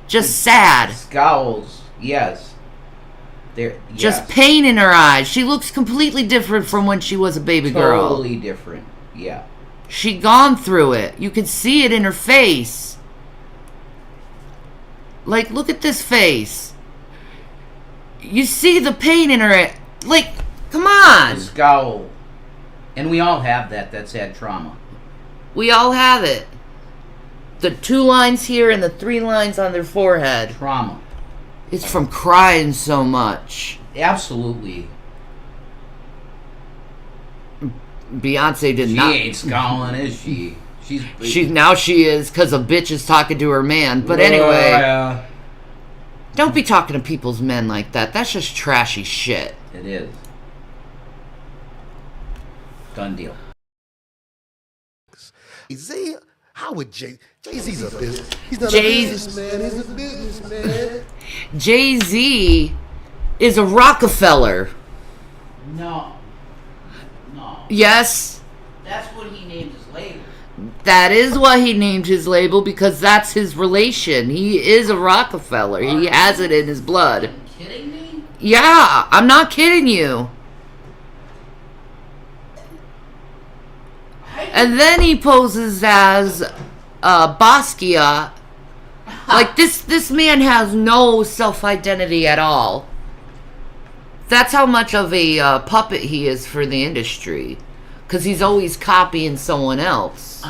Just sad. Scowls. Yes. There. Yes. Just pain in her eyes. She looks completely different from when she was a baby girl. Totally different. Yeah. She gone through it. You can see it in her face. Like, look at this face. You see the pain in her. Like, come on. The scowl. And we all have that. That's had trauma. We all have it. The 2 lines here and the 3 lines on their forehead. Trauma. It's from crying so much. Absolutely. Beyonce did She not. ain't scowling, is she? She is, because a bitch is talking to her man. But anyway, don't be talking to people's men like that. That's just trashy shit. It is. Done deal. Jay-Z, how would Jay-Z's a business? He's not Jay- a businessman. He's a businessman. Jay-Z is a Rockefeller. No. Yes, That's what he named his label. that is what he named his label, because that's his relation. He is a Rockefeller. He has it in his blood. Are you kidding me? Yeah, I'm not kidding you. And then he poses as Basquiat. Like, this man has no self-identity at all. That's how much of a puppet he is for the industry. Because he's always copying someone else.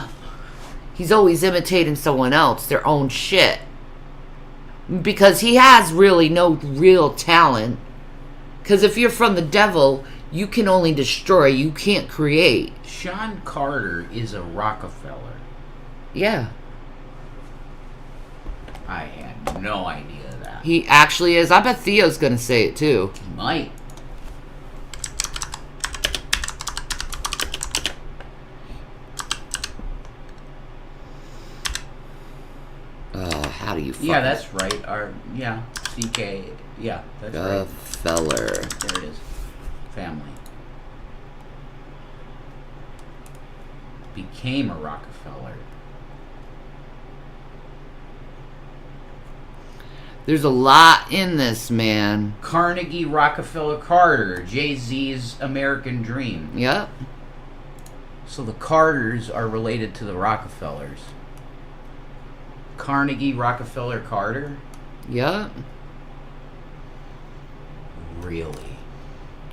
He's always imitating someone else, their own shit. Because he has really no real talent. Because if you're from the devil, you can only destroy, you can't create. Sean Carter is a Rockefeller. Yeah. I had no idea that. He actually is. I bet Theo's gonna say it too. He might. How do you fucking... Yeah, that's right. CK. Yeah, that's right. Feller. There it is. Family. Became a Rockefeller. There's a lot in this, man. Carnegie Rockefeller Carter, Jay-Z's American Dream. Yep. So the Carters are related to the Rockefellers. Carnegie Rockefeller Carter? Yep. Really?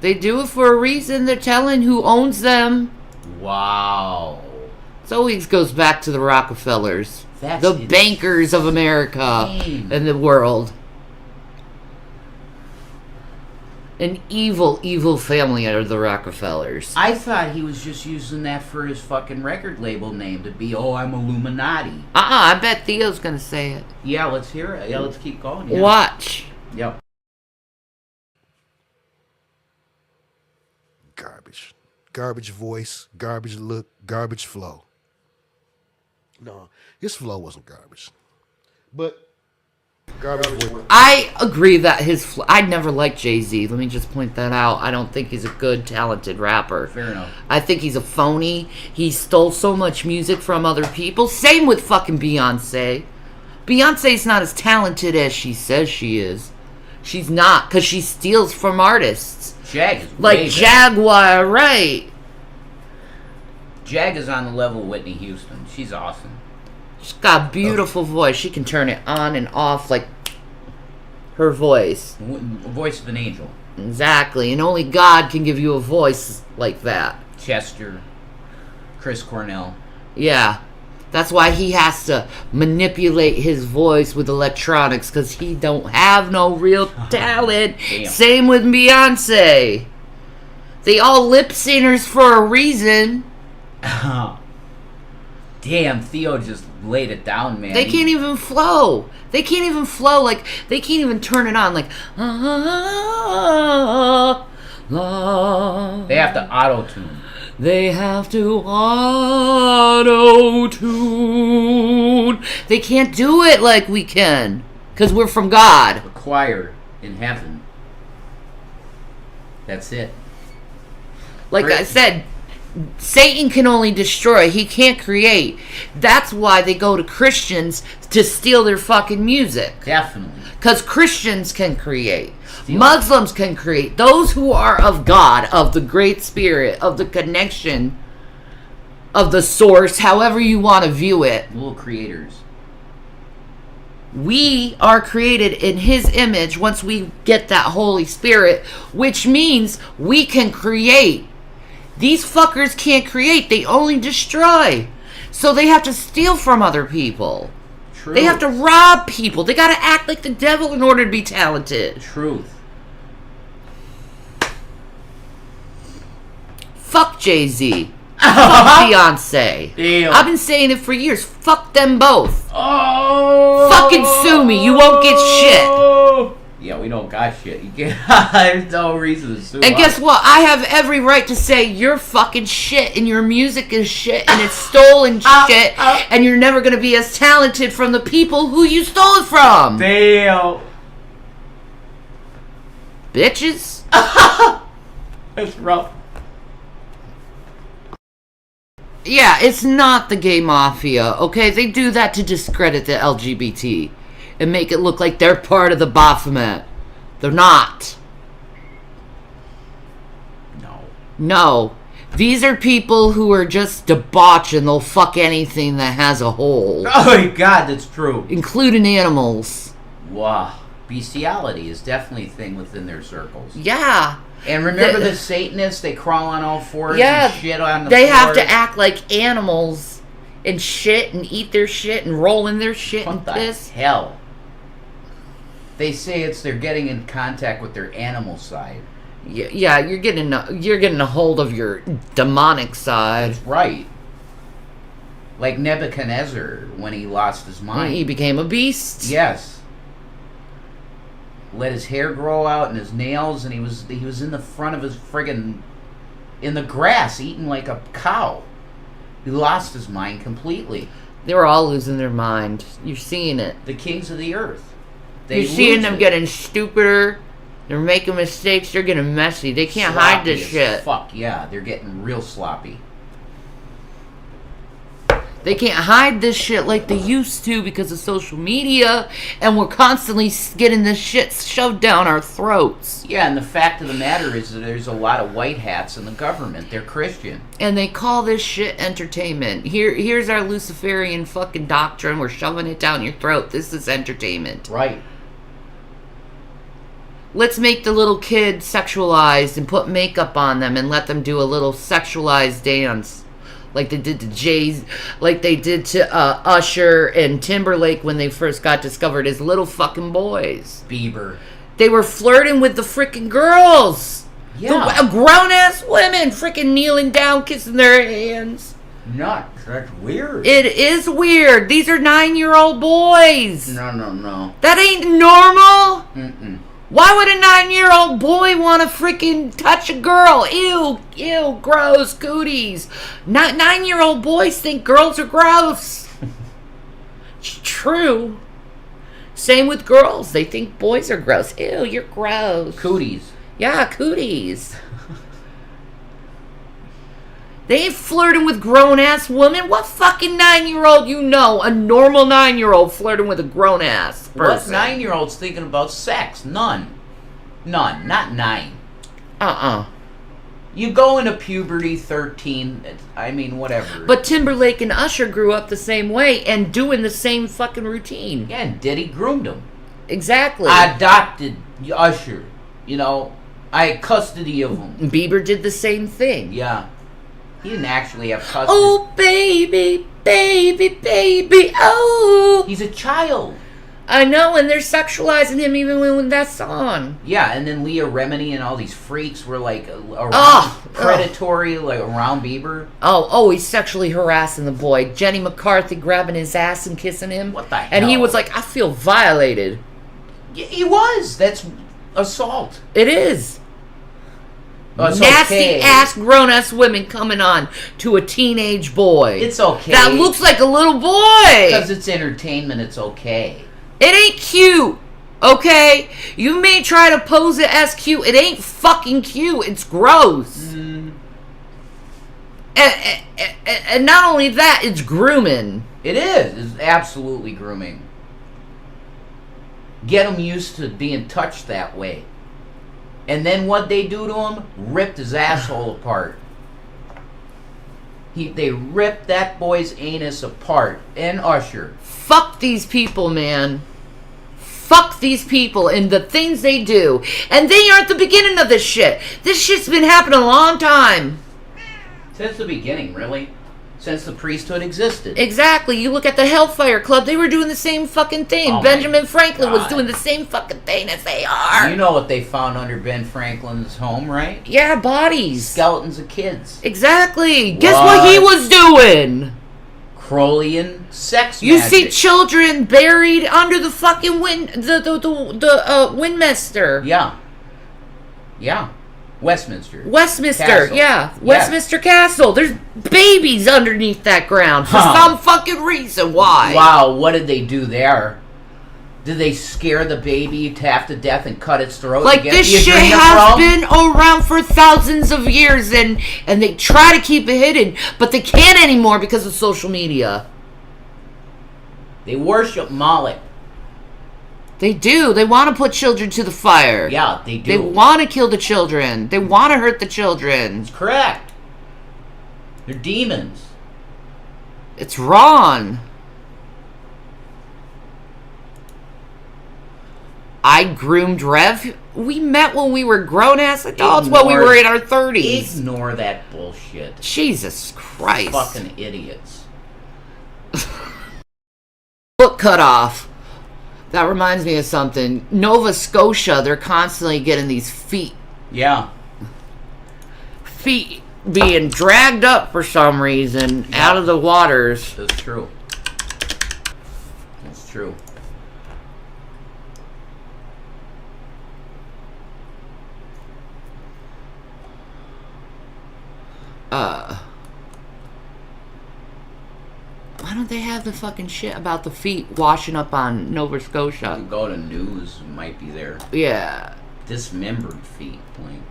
They do it for a reason. They're telling who owns them. Wow. It always goes back to the Rockefellers. That's The bankers of America and the world. An evil, evil family are the Rockefellers. I thought he was just using that for his fucking record label name to be, oh, I'm Illuminati. I bet Theo's gonna say it. Yeah, let's hear it. Yeah, let's keep going. Yeah. Watch. Yep. Garbage. Garbage voice, garbage look, garbage flow. No, his flow wasn't garbage. But garbage voice. I agree that I never liked Jay-Z. Let me just point that out. I don't think he's a good, talented rapper. Fair enough. I think he's a phony. He stole so much music from other people. Same with fucking Beyonce. Beyonce's not as talented as she says she is. She's not, because she steals from artists. Jag is Like way Jaguar, right? Jag is on the level of Whitney Houston. She's awesome. She's got a beautiful voice. She can turn it on and off like her voice. Voice of an angel. Exactly. And only God can give you a voice like that. Chester. Chris Cornell. Yeah. That's why he has to manipulate his voice with electronics, because he don't have no real talent. Damn. Same with Beyonce. They all lip singers for a reason. Damn, Theo just laid it down, man. They can't even flow. They can't even flow. Like, they can't even turn it on. Like, They have to auto-tune. They have to auto-tune. They can't do it like we can, because we're from God. The choir in heaven. That's it. Like I said, Satan can only destroy. He can't create. That's why they go to Christians to steal their fucking music. Definitely. Because Christians can create. Muslims can create. Those who are of God, of the Great Spirit, of the connection, of the source, however you want to view it. Little creators. We are created in His image once we get that Holy Spirit, which means we can create. These fuckers can't create. They only destroy. So they have to steal from other people. True. They have to rob people. They gotta act like the devil in order to be talented. Truth. Fuck Jay-Z. Fuck Beyonce. Damn. I've been saying it for years. Fuck them both. Oh! Fucking sue me. You won't get shit. Yeah, we don't got shit. You can't. There's no reason to sue. And guess what? I have every right to say you're fucking shit and your music is shit and it's stolen shit and you're never going to be as talented from the people who you stole it from. Damn. Bitches. That's rough. Yeah, it's not the gay mafia, okay? They do that to discredit the LGBT and make it look like they're part of the Baphomet. They're not. No. These are people who are just debauched and they'll fuck anything that has a hole. Oh my God, that's true. Including animals. Wow. Bestiality is definitely a thing within their circles. Yeah. And remember the Satanists? They crawl on all fours and shit on the they floor. have to act like animals and shit and eat their shit and roll in their shit What and the piss. hell? They say they're getting in contact with their animal side. Yeah, you're getting a hold of your demonic side. That's right. Like Nebuchadnezzar when he lost his mind. He became a beast. Yes. Let his hair grow out and his nails, and he was in the front of his friggin' in the grass eating like a cow. He lost his mind completely. They were all losing their mind. You're seeing it. The kings of the earth. You're seeing them getting stupider. They're making mistakes. They're getting messy. They can't hide this shit. Fuck yeah, they're getting real sloppy. They can't hide this shit like they used to because of social media, and we're constantly getting this shit shoved down our throats. Yeah, and the fact of the matter is that there's a lot of white hats in the government. They're Christian. And they call this shit entertainment. Here's our Luciferian fucking doctrine. We're shoving it down your throat. This is entertainment. Right. Let's make the little kids sexualized and put makeup on them and let them do a little sexualized dance. like they did to Jay's, like they did to Usher and Timberlake when they first got discovered as little fucking boys. Bieber. They were flirting with the freaking girls. Yeah. Grown ass women freaking kneeling down, kissing their hands. That's weird. It is weird. These are 9-year-old boys. No. That ain't normal. Mm-mm. Why would a 9-year-old boy want to freaking touch a girl? Ew, gross, cooties. 9-year-old boys think girls are gross. It's true. Same with girls. They think boys are gross. Ew, you're gross. Cooties. Yeah, cooties. They ain't flirting with grown-ass women. What fucking 9-year-old you know? A normal 9-year-old flirting with a grown-ass person. What 9-year-old's thinking about sex? None. Not 9. You go into puberty, 13. Whatever. But Timberlake and Usher grew up the same way and doing the same fucking routine. Yeah, and Diddy groomed him. Exactly. I adopted Usher. I had custody of him. Bieber did the same thing. Yeah. He didn't actually have custody. Oh, baby, oh. He's a child. I know, and they're sexualizing him even when that song. Yeah, and then Leah Remini and all these freaks were like predatory, like around Bieber. Oh, he's sexually harassing the boy. Jenny McCarthy grabbing his ass and kissing him. What the hell? And he was like, I feel violated. Yeah, he was. That's assault. It is. It's Nasty okay. ass grown ass women coming on to a teenage boy. It's okay. That looks like a little boy. Because it's entertainment, it's okay. It ain't cute. Okay? You may try to pose it as cute. It ain't fucking cute. It's gross. And not only that, it's grooming. It is. It's absolutely grooming. Get him used to being touched that way. And then what they do to him? Ripped his asshole apart. They ripped that boy's anus apart. And Usher. Fuck these people, man. Fuck these people and the things they do. And they aren't the beginning of this shit. This shit's been happening a long time. Since the beginning, really. Since the priesthood existed. Exactly. You look at the Hellfire Club, they were doing the same fucking thing. Oh Benjamin Franklin was God. doing the same fucking thing as they are. You know what they found under Ben Franklin's home, right? Yeah, bodies. Skeletons of kids. Exactly. Guess what he was doing? Crowleyan sex You magic. see children buried under the fucking Windminster. Yeah. Westminster. Castle. Yes. Westminster Castle. There's babies underneath that ground for some fucking reason. Why? Wow, what did they do there? Did they scare the baby half to death and cut its throat? Like, this shit has been around for thousands of years, and they try to keep it hidden, but they can't anymore because of social media. They worship Moloch. They do. They want to put children to the fire. Yeah, they do. They want to kill the children. They want to hurt the children. It's correct. They're demons. It's wrong. I groomed Rev. We met when we were grown-ass adults when we were in our 30s. Ignore that bullshit. Jesus Christ. Fucking idiots. Foot cut off. That reminds me of something. Nova Scotia, they're constantly getting these feet Yeah. being dragged up for some reason out of the waters. That's true. That's true. Why don't they have the fucking shit about the feet washing up on Nova Scotia? Go to news, it might be there. Yeah. Dismembered feet, Blink.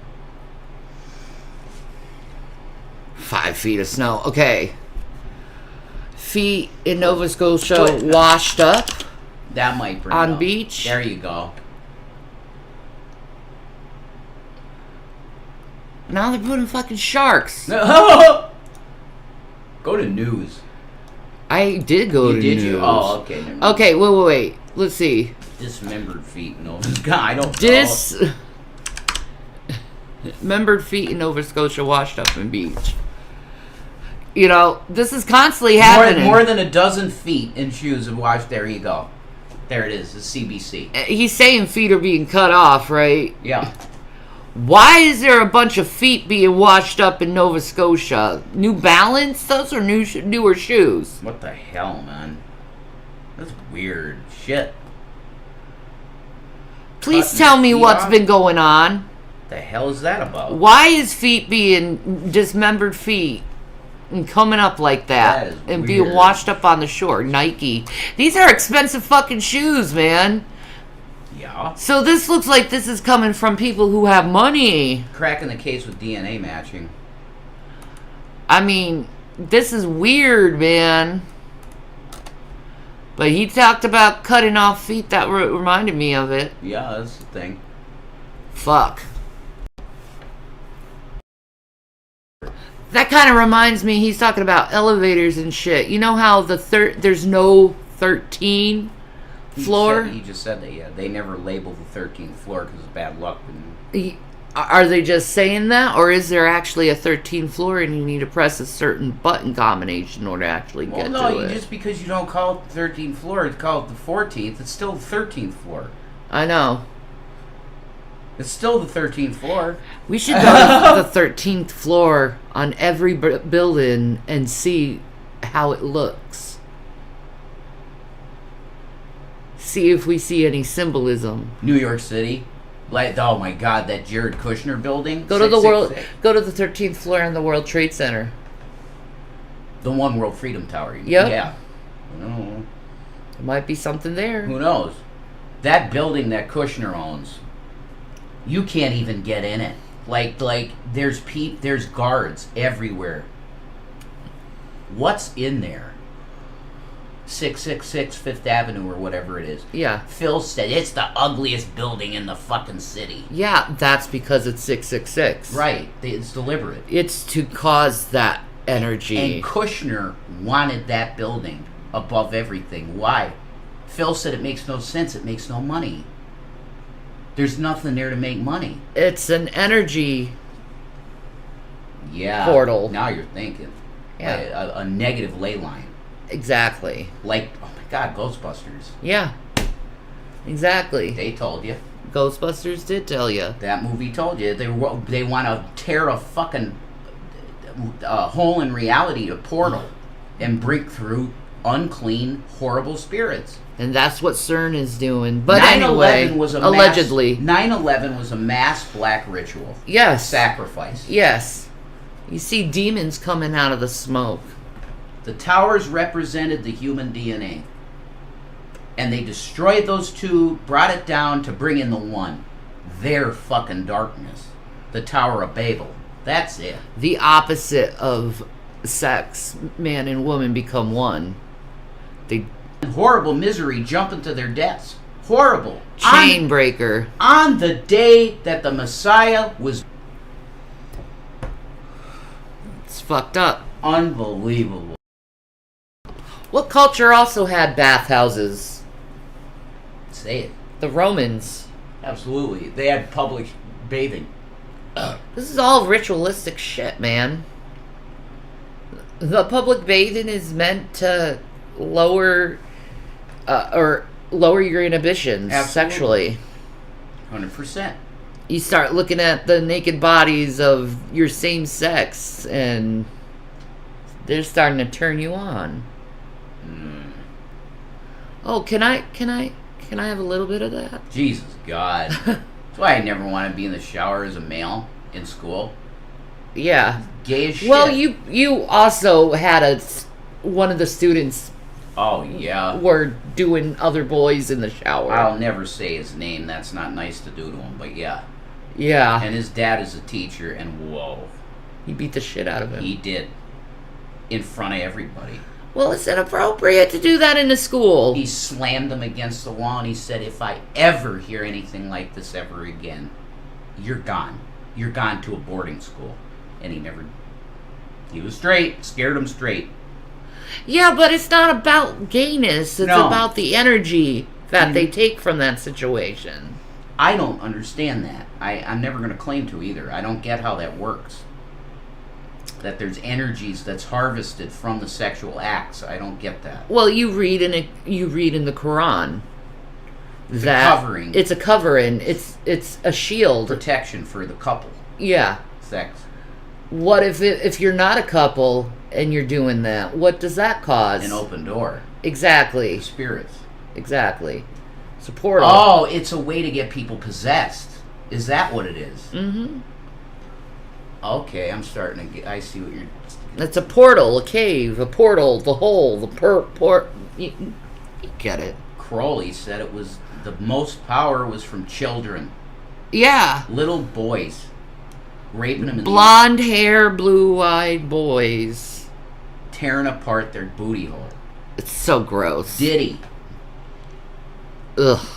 5 feet of snow. Okay. Feet in Nova Scotia washed up That might bring it on up. beach. There you go. Now they're putting fucking sharks. Go to news. I did go to Did news. you? Oh, okay. Never mind. Okay, wait. Let's see. Dismembered feet. No, I don't know. Dismembered feet in Nova Scotia washed up in beach. You know, this is constantly happening. More than a dozen feet in shoes have washed. There you go. There it is. The CBC. He's saying feet are being cut off, right? Yeah. Why is there a bunch of feet being washed up in Nova Scotia? New Balance? Those are newer shoes. What the hell, man? That's weird shit. Please Cutting tell me feet what's off? been going on. The hell is that about? Why is feet being dismembered feet and coming up like that, That is and being weird. washed up on the shore? Nike. These are expensive fucking shoes, man. Yeah. So this looks like this is coming from people who have money. Cracking the case with DNA matching. I mean, this is weird, man. But he talked about cutting off feet. That reminded me of it. Yeah, that's the thing. Fuck. That kind of reminds me, he's talking about elevators and shit. You know how there's no 13 floor? He just said that, yeah. They never label the 13th floor because it's bad luck. And Are they just saying that? Or is there actually a 13th floor and you need to press a certain button combination in order to actually get to it? Just because you don't call it the 13th floor, it's called the 14th, it's still the 13th floor. I know. It's still the 13th floor. We should go to the 13th floor on every building and see how it looks. See if we see any symbolism. New York City. Like, oh my God, that Jared Kushner building. Go to the 666. Go to the 13th floor in the World Trade Center. The One World Freedom Tower. Yep. Yeah. No. There might be something there. Who knows? That building that Kushner owns, you can't even get in it. Like there's guards everywhere. What's in there? 666 Fifth Avenue or whatever it is. Yeah. Phil said it's the ugliest building in the fucking city. Yeah, that's because it's 666. Right. It's deliberate. It's to cause that energy. And Kushner wanted that building above everything. Why? Phil said it makes no sense. It makes no money. There's nothing there to make money. It's an energy portal. Now you're thinking. Yeah. Like a negative ley line. Exactly. Like, oh my God, Ghostbusters. Yeah. Exactly. They told you. Ghostbusters did tell you. That movie told you. They want to tear a fucking hole in reality, a portal, and break through unclean, horrible spirits. And that's what CERN is doing. But 9/11 anyway, was allegedly. 9/11 was a mass black ritual. Yes. Sacrifice. Yes. You see demons coming out of the smoke. The towers represented the human DNA. And they destroyed those two, brought it down to bring in the one. Their fucking darkness. The Tower of Babel. That's it. The opposite of sex. Man and woman become one. They Horrible misery jumping to their deaths. Horrible. chain breaker. On the day that the Messiah was It's fucked up. unbelievable. What culture also had bathhouses? Say it. The Romans. Absolutely. They had public bathing. This is all ritualistic shit, man. The public bathing is meant to lower your inhibitions Absolutely. sexually. 100%. You start looking at the naked bodies of your same sex and they're starting to turn you on. Oh, can I have a little bit of that? Jesus God. That's why I never want to be in the shower as a male in school. Yeah. Gay as shit. Well, you also had one of the students Oh, yeah. were doing other boys in the shower. I'll never say his name. That's not nice to do to him, but yeah. Yeah. And his dad is a teacher, and whoa. He beat the shit out of him. He did. In front of everybody. Well, it's inappropriate to do that in a school. He slammed him against the wall, and he said, if I ever hear anything like this ever again, you're gone. You're gone to a boarding school. And he was straight. Scared him straight. Yeah, but it's not about gayness. It's No. about the energy that they take from that situation. I don't understand that. I'm never going to claim to either. I don't get how that works. that there's energies that's harvested from the sexual acts. I don't get that. Well, you read in the Quran that covering. It's a covering. It's a shield. Protection for the couple. Yeah. Sex. What if you're not a couple and you're doing that? What does that cause? An open door. Exactly. For spirits. Exactly. It's a portal. Oh, it's a way to get people possessed. Is that what it is? Mm-hmm. Okay, I'm starting to get... I see what you're... It's a portal, a cave, a portal, the hole, the you get it. Crowley said it was... The most power was from children. Yeah. Little boys. Raping them in blonde hair, blue-eyed boys. tearing apart their booty hole. It's so gross. Diddy. Ugh.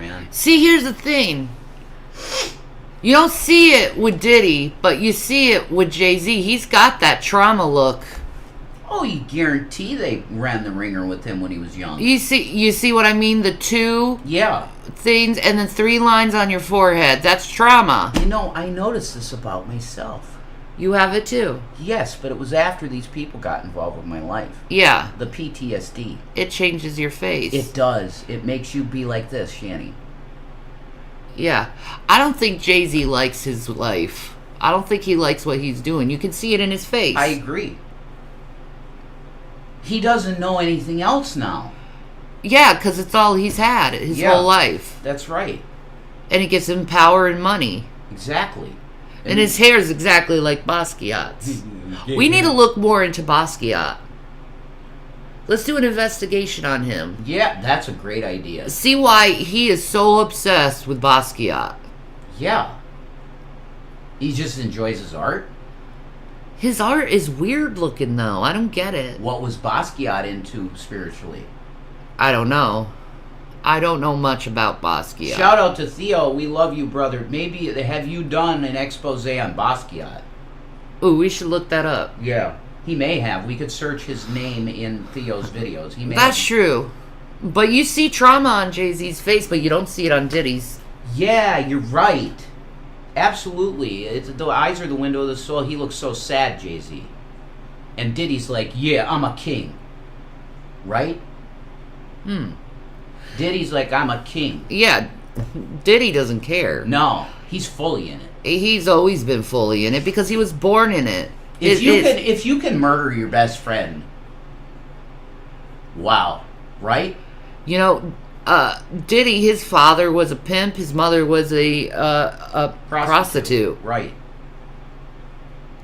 Man. See, here's the thing. You don't see it with Diddy, but you see it with Jay-Z. He's got that trauma look. Oh, you guarantee they ran the ringer with him when he was young. You see what I mean? The two things and then 3 lines on your forehead. That's trauma. You know, I noticed this about myself. You have it too. Yes, but it was after these people got involved with my life. Yeah. The PTSD. It changes your face. It does. It makes you be like this, Shanny. Yeah. I don't think Jay-Z likes his life. I don't think he likes what he's doing. You can see it in his face. I agree. He doesn't know anything else now. Yeah, because it's all he's had his whole life. That's right. And it gives him power and money. Exactly. And his hair is exactly like Basquiat's. We need to look more into Basquiat. Let's do an investigation on him. Yeah, that's a great idea. See why he is so obsessed with Basquiat. Yeah. He just enjoys his art. His art is weird looking, though. I don't get it. What was Basquiat into spiritually? I don't know. I don't know much about Basquiat. Shout out to Theo. We love you, brother. Maybe have you done an expose on Basquiat? Ooh, we should look that up. Yeah. He may have. We could search his name in Theo's videos. He may That's have. true. But you see trauma on Jay-Z's face, but you don't see it on Diddy's. Yeah, you're right. Absolutely. The eyes are the window of the soul. He looks so sad, Jay-Z. And Diddy's like, yeah, I'm a king. Right? Diddy's like, I'm a king. Yeah, Diddy doesn't care. No, he's fully in it. He's always been fully in it because he was born in it. If you can murder your best friend, wow, right? You know, Diddy, his father was a pimp. His mother was a prostitute. Right.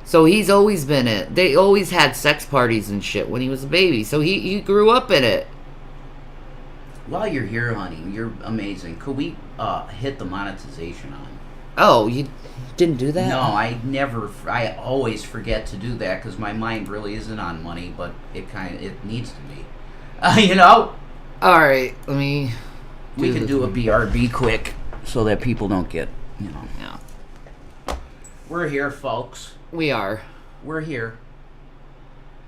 So he's always been it. They always had sex parties and shit when he was a baby. So he grew up in it. While you're here, honey, you're amazing. Could we hit the monetization on? Oh, you didn't do that? No, I always forget to do that because my mind really isn't on money, but it needs to be. You know? All right, let me... We can do a BRB quick so that people don't get, you know. Yeah. We're here, folks. We are. We're here.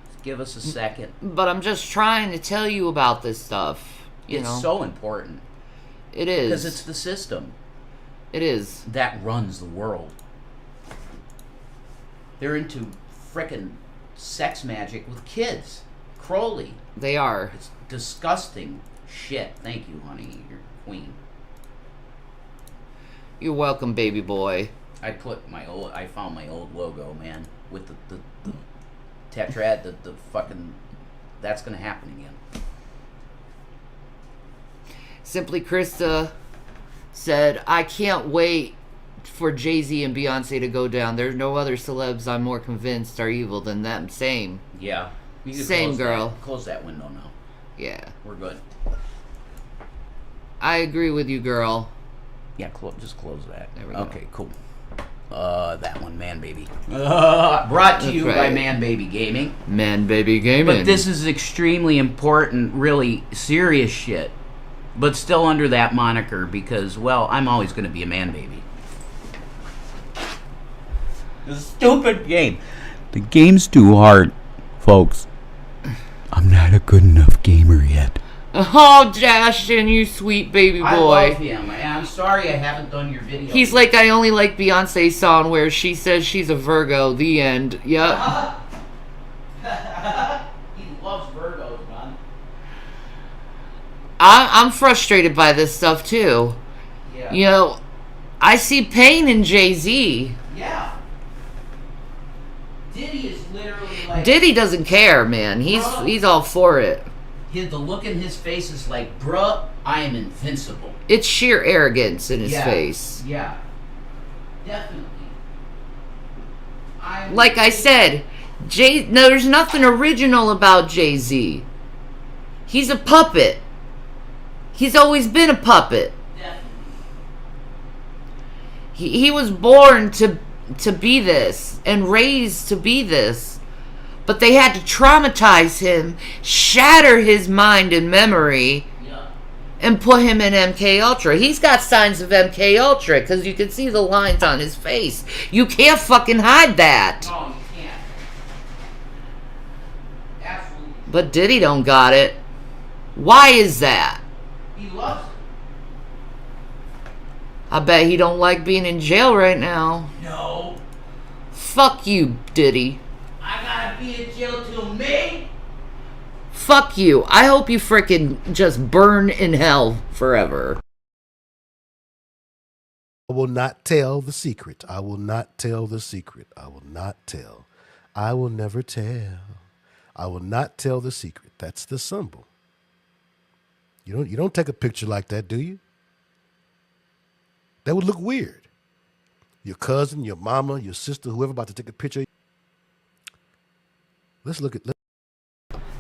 Just give us a second. But I'm just trying to tell you about this stuff. It's so important. It is. Because it's the system. It is. That runs the world. They're into frickin' sex magic with kids. Crowley. They are. It's disgusting shit. Thank you, honey. You're queen. You're welcome, baby boy. I found my old logo, man. With the tetrad, the fucking... That's gonna happen again. Simply Krista said, I can't wait for Jay-Z and Beyonce to go down. There's no other celebs I'm more convinced are evil than them. Same. Yeah. You can Same girl. Close that window now. Yeah. We're good. I agree with you, girl. Yeah, just close that. There we go. Okay, cool. That one, Man Baby. Brought to you by Man Baby Gaming. Man Baby Gaming. But this is extremely important, really serious shit. But still under that moniker because, well, I'm always going to be a man baby. It's a stupid game. The game's too hard, folks. I'm not a good enough gamer yet. Oh, Ashton, you sweet baby boy. I love him. I'm sorry I haven't done your video. He's like, I only like Beyonce's song where she says she's a Virgo. The end. Yep. He loves Virgos, man. I'm frustrated by this stuff too. Yeah. You know, I see pain in Jay-Z. Yeah. Diddy is literally like... Diddy doesn't care, man. He's all for it. The look in his face is like, bruh, I am invincible. It's sheer arrogance in his Yeah. face. Yeah. Definitely. Like I said, no, there's nothing original about Jay-Z. He's a puppet. He's always been a puppet. Definitely. He was born to be this and raised to be this. But they had to traumatize him, shatter his mind and memory, Yeah. and put him in MK Ultra. He's got signs of MK Ultra because you can see the lines on his face. You can't fucking hide that. No, you can't. Absolutely. But Diddy don't got it. Why is that? He loves it. I bet he don't like being in jail right now. No. Fuck you, Diddy. I gotta be in jail till May. Fuck you. I hope you frickin' just burn in hell forever. I will not tell the secret. I will not tell the secret. I will not tell. I will never tell. I will not tell the secret. That's the symbol. You don't take a picture like that, do you? That would look weird. Your cousin, your mama, your sister, whoever about to take a picture. Let's look at.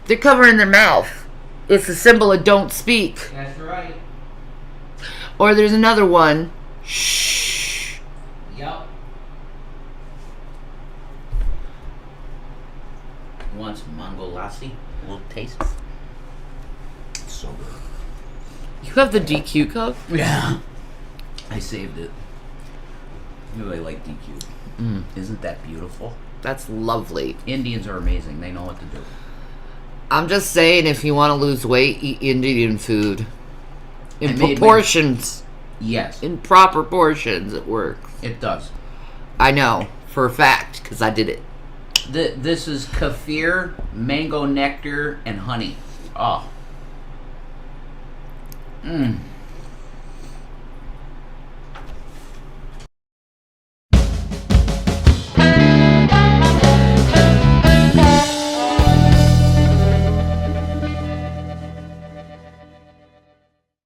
They're covering their mouth. It's a symbol of don't speak. That's right. Or there's another one. Shh. Yup. You want some mango lassi? A little taste? It's so good. You have the DQ cup? Yeah. I saved it. I really like DQ. Isn't that beautiful? That's lovely. Indians are amazing. They know what to do. I'm just saying, if you want to lose weight, eat Indian food. In I made proportions. Yes, In proper portions, it works. it does. I know, for a fact, because I did it. This is kefir, mango nectar, and honey. Oh. Mmm.